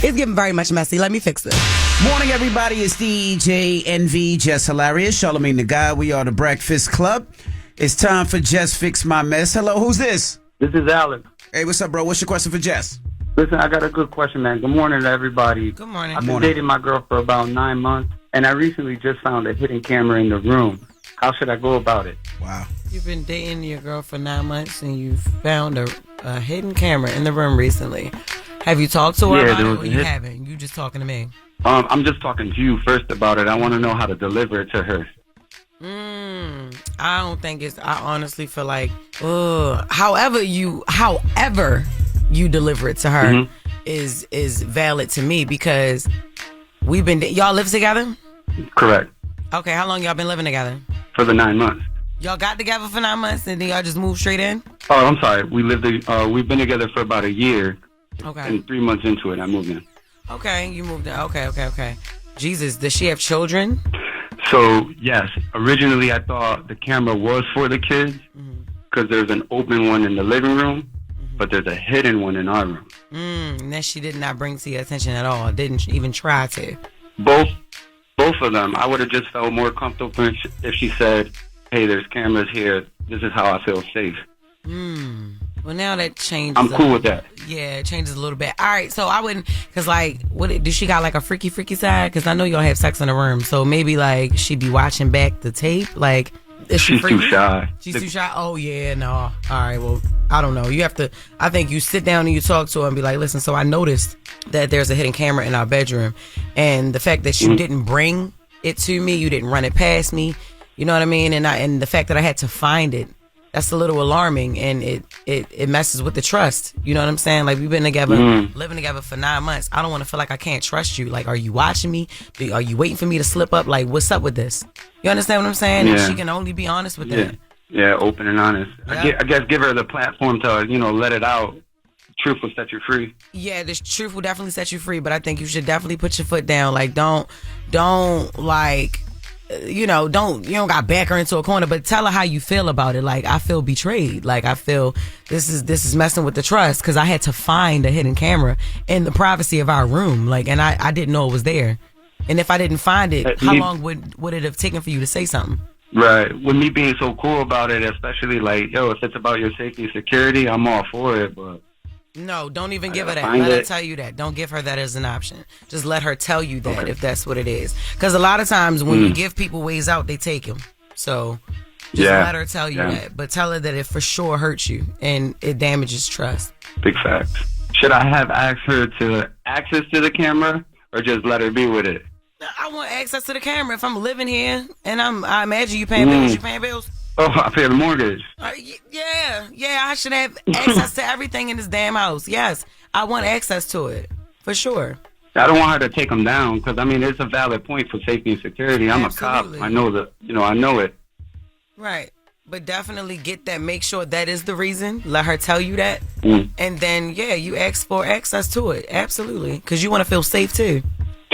It's getting very much messy. Let me fix it. Morning, everybody. It's DJ NV, Jess Hilarious, Charlamagne the Guy. We are the Breakfast Club. It's time for Jess Fix My Mess. Hello, who's this? This is Alex. Hey, what's up, bro? What's your question for Jess? Listen, I got a good question, man. Good morning to everybody. Good morning. I've been dating my girl for about 9 months, and I recently just found a hidden camera in the room. How should I go about it? Wow. You've been dating your girl for 9 months, and you found a hidden camera in the room recently. Have you talked to her about it, or you haven't? You just talking to me? I'm just talking to you first about it. I want to know how to deliver it to her. I don't think I honestly feel like, however you deliver it to her is valid to me, because y'all live together? Correct. Okay, how long y'all been living together? For the 9 months. Y'all got together for 9 months and then y'all just moved straight in? Oh, I'm sorry. We've been together for about a year. Okay. And 3 months into it, I moved in. Okay, you moved in. Okay. Jesus, does she have children? So, yes. Originally, I thought the camera was for the kids, because there's an open one in the living room, but there's a hidden one in our room. And that she did not bring to your attention at all. Didn't even try to. Both of them. I would have just felt more comfortable if she said, hey, there's cameras here. This is how I feel safe. Well, now that changes. I'm cool with that. Yeah, it changes a little bit. All right, so I wouldn't, because like, does she got like a freaky side? Because I know y'all have sex in the room, so maybe like she'd be watching back the tape. Like, is she She's too shy. She's too shy? Oh, yeah, no. All right, well, I don't know. I think you sit down and you talk to her and be like, listen, so I noticed that there's a hidden camera in our bedroom. And the fact that you didn't bring it to me, you didn't run it past me, you know what I mean? And the fact that I had to find it, that's a little alarming, and it messes with the trust. You know what I'm saying? Like, we've been together, living together for 9 months. I don't want to feel like I can't trust you. Like, are you watching me? Are you waiting for me to slip up? Like, what's up with this? You understand what I'm saying? Yeah. And she can only be honest with that. Yeah, open and honest. Yeah. I guess give her the platform to, let it out. Truth will set you free. Yeah, the truth will definitely set you free, but I think you should definitely put your foot down. Like, don't like, you don't got back her into a corner, but tell her how you feel about it. Like, I feel betrayed. Like, I feel this is messing with the trust, because I had to find a hidden camera in the privacy of our room. Like, and I didn't know it was there. And if I didn't find it, how long would it have taken for you to say something? Right. With me being so cool about it, especially like, if it's about your safety and security, I'm all for it, but... No, don't even give her that. Let her tell you that. Don't give her that as an option. Just let her tell you that if that's what it is. Because a lot of times when you give people ways out, they take them. So just let her tell you that. But tell her that it for sure hurts you and it damages trust. Big facts. Should I have asked her to access to the camera or just let her be with it? I want access to the camera. If I'm living here and I imagine you paying bills, you paying bills? Oh, I pay the mortgage. Yeah, I should have access to everything in this damn house. Yes, I want access to it, for sure. I don't want her to take them down, because, it's a valid point for safety and security. I'm Absolutely. a cop. I know that, I know it. Right, but definitely get that. Make sure that is the reason. Let her tell you that. And then, you ask for access to it. Absolutely, because you want to feel safe, too.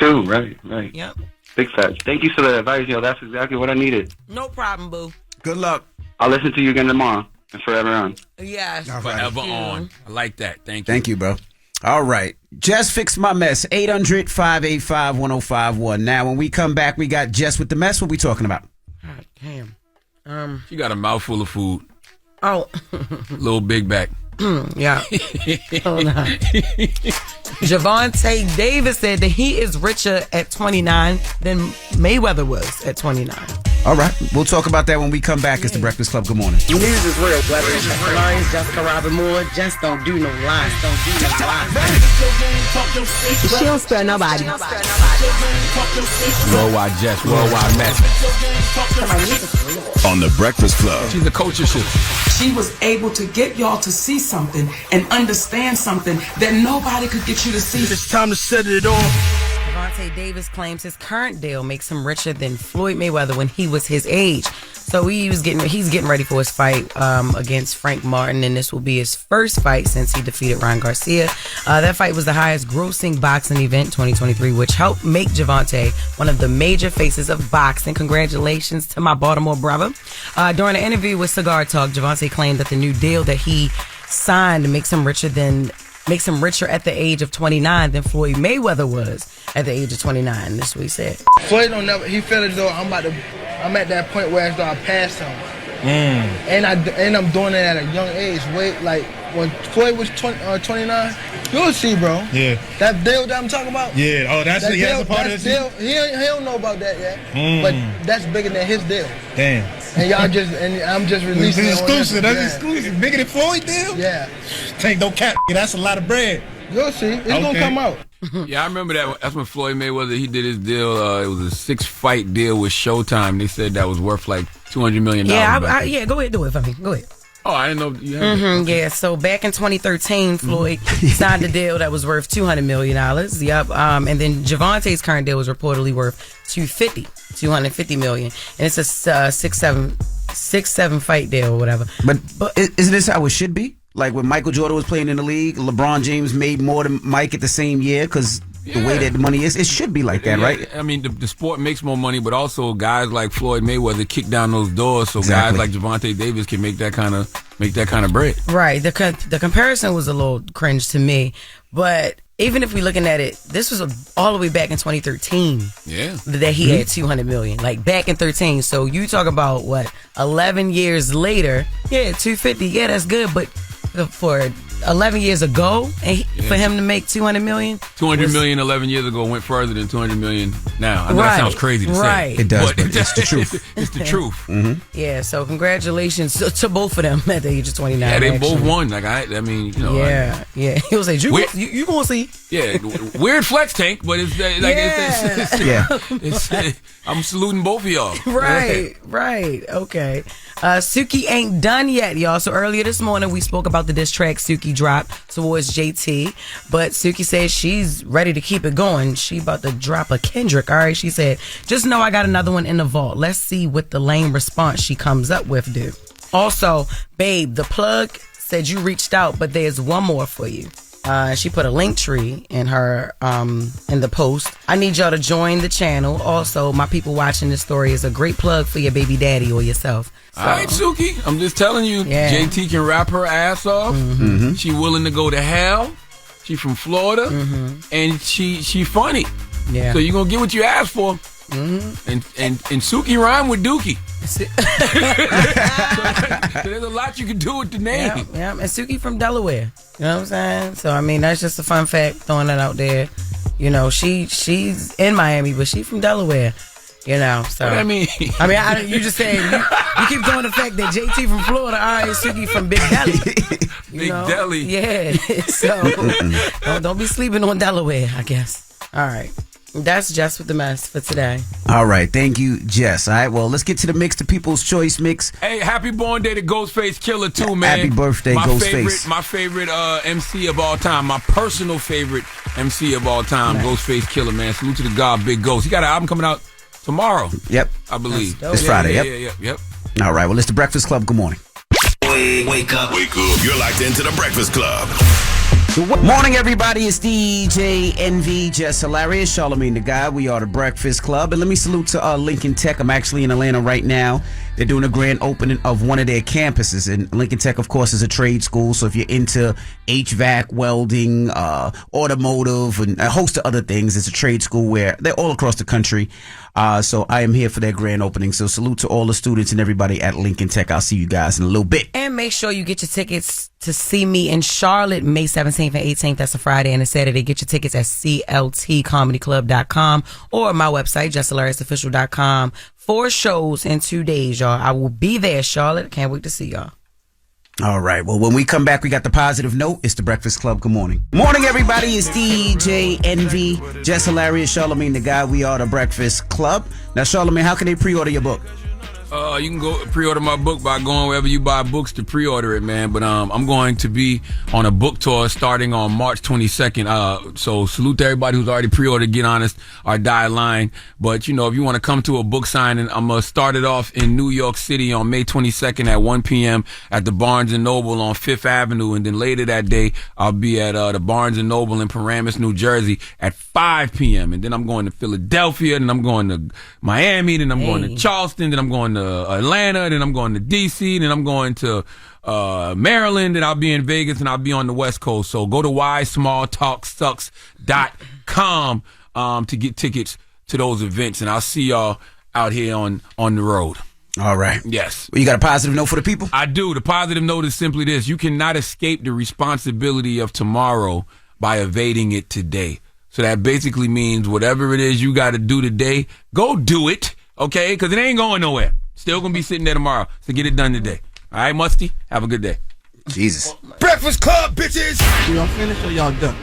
Right. Yep. Big facts. Thank you for the advice, That's exactly what I needed. No problem, boo. Good luck. I'll listen to you again tomorrow and forever on. Yes. Forever on. I like that. Thank you. Thank you, bro. All right. Jess Fix My Mess. 800-585-1051. Now, when we come back, we got Jess with the Mess. What we talking about? God damn. She got a mouthful of food. Oh. Little big back. Yeah. Hold on. Javante Davis said that he is richer at 29 than Mayweather was at 29. All right. We'll talk about that when we come back. It's the Breakfast Club. Good morning. News is real, whether it's Jess Hilarious, Jessica Robin Moore, just don't do no lies, She don't spare nobody. Worldwide Jess, worldwide Mack. On the Breakfast Club. She's a culture shift. She was able to get y'all to see something and understand something that nobody could get you to see. It's time to set it off. Javante Davis claims his current deal makes him richer than Floyd Mayweather when he was his age. So he's getting ready for his fight against Frank Martin, and this will be his first fight since he defeated Ryan Garcia. That fight was the highest grossing boxing event 2023, which helped make Javante one of the major faces of boxing. Congratulations to my Baltimore brother. During an interview with Cigar Talk, Javante claimed that the new deal that he signed makes him richer at the age of 29 than Floyd Mayweather was at the age of 29. That's what he said. Floyd he felt as though I'm at that point where I passed him. And I'm doing it at a young age. Like when Floyd was 29, you'll see, bro. Yeah. That deal that I'm talking about. Yeah. Oh, that's a part of the deal. He don't know about that yet. But that's bigger than his deal. Damn. And I'm just releasing it. Exclusive. That's exclusive. Bigger than Floyd deal. Yeah. Don't cap. That's a lot of bread. You'll see. It's gonna come out. Yeah, I remember that. That's when Floyd Mayweather, he did his deal. It was a 6-fight deal with Showtime. They said that was worth like $200 million. Yeah, go ahead, do it for me. Go ahead. Oh, I didn't know you had that. Yeah, so back in 2013, Floyd signed a deal that was worth $200 million. Yep. And then Javante's current deal was reportedly worth $250 million. And it's a 6-7 fight deal or whatever. But isn't this how it should be? Like when Michael Jordan was playing in the league, LeBron James made more than Mike at the same year because the way that the money is, it should be like that, right? I mean, the sport makes more money, but also guys like Floyd Mayweather kick down those doors, so guys like Javante Davis can make that kind of bread. Right. The comparison was a little cringe to me, but even if we're looking at it, this was all the way back in 2013. Yeah. That he had $200 million, like back in 13. So you talk about 11 years later? Yeah, $250. Yeah, that's good, but for 11 years ago, and for him to make $200 million. 200 million 11 years ago went further than 200 million now. I know that sounds crazy to say. It does, but it's the truth. It's the truth. Mm-hmm. Yeah, so congratulations to both of them at the age of 29. Yeah, they both won. Like I mean, you know. Yeah. He was like, you gonna see? Yeah, weird flex tank, but it's I'm saluting both of y'all. Right. Okay. Suki ain't done yet, y'all. So earlier this morning, we spoke about the diss track Suki dropped towards JT, but Suki said she's ready to keep it going. She about to drop a Kendrick. All right, she said, just know I got another one in the vault. Let's see what the lame response she comes up with, dude. Also, babe, the plug said you reached out, but there's one more for you. She put a link tree in her in the post. I need y'all to join the channel. Also, my people watching this story is a great plug for your baby daddy or yourself. So. All right, Suki, I'm just telling you, JT can rap her ass off. Mm-hmm. She willing to go to hell. She from Florida, and she funny. Yeah. So you gonna get what you asked for. Mm-hmm. And Suki rhyme with Dookie. So there's a lot you can do with the name. Yeah, and Suki from Delaware. You know what I'm saying? So I mean, that's just a fun fact, throwing that out there. You know, she's in Miami, but she from Delaware. You know, so what I mean, you just saying you keep throwing the fact that JT from Florida, all right, Suki from Big Delly. Big Delly. Yeah. So don't be sleeping on Delaware, I guess. All right. That's Jess with the Mess for today. All right. Thank you, Jess. All right. Well, let's get to the mix, the People's Choice mix. Hey, happy born day to Ghostface Killer, too, man. Happy birthday, Ghostface. My favorite MC of all time. My personal favorite MC of all time, Ghostface Killer, man. Salute to the God, Big Ghost. He got an album coming out tomorrow. Yep. I believe. It's Friday. Yep. All right. Well, it's the Breakfast Club. Good morning. Wake up. You're locked into the Breakfast Club. Good morning, everybody. It's DJ NV, Jess Hilarious, Charlamagne the Guy. We are the Breakfast Club. And let me salute to Lincoln Tech. I'm actually in Atlanta right now. They're doing a grand opening of one of their campuses. And Lincoln Tech, of course, is a trade school. So if you're into HVAC, welding, automotive, and a host of other things, it's a trade school where they're all across the country. So I am here for their grand opening. So salute to all the students and everybody at Lincoln Tech. I'll see you guys in a little bit. And make sure you get your tickets to see me in Charlotte, May 17th and 18th. That's a Friday and a Saturday. Get your tickets at cltcomedyclub.com or my website, JessHilariousOfficial.com. 4 shows in 2 days, y'all. I will be there, Charlotte. Can't wait to see y'all. All right. Well, when we come back, we got the positive note. It's the Breakfast Club. Good morning. Morning, everybody. It's DJ NV, Jess Hilarious, Charlamagne the Guy. We are the Breakfast Club. Now, Charlamagne, how can they pre-order your book? You can go pre-order my book by going wherever you buy books to pre-order it, man. But I'm going to be on a book tour starting on March 22nd. So salute to everybody who's already pre-ordered Get Honest or Die Line. But, you know, if you want to come to a book signing, I'm going to start it off in New York City on May 22nd at 1 p.m. at the Barnes & Noble on 5th Avenue. And then later that day, I'll be at the Barnes & Noble in Paramus, New Jersey at 5 p.m. And then I'm going to Philadelphia, and I'm going to Miami, then I'm going to Charleston, then I'm going to Atlanta, then I'm going to DC, then I'm going to Maryland, and I'll be in Vegas, and I'll be on the West Coast. So go to whysmalltalksucks.com to get tickets to those events, and I'll see y'all out here on the road. All right. Yes. Well, you got a positive note for the people? I do. The positive note is simply this: you cannot escape the responsibility of tomorrow by evading it today. So that basically means whatever it is you got to do today, go do it, okay? Because it ain't going nowhere. Still going to be sitting there tomorrow. So get it done today. All right, Musty? Have a good day. Jesus. Breakfast Club, bitches! Y'all finished or y'all done?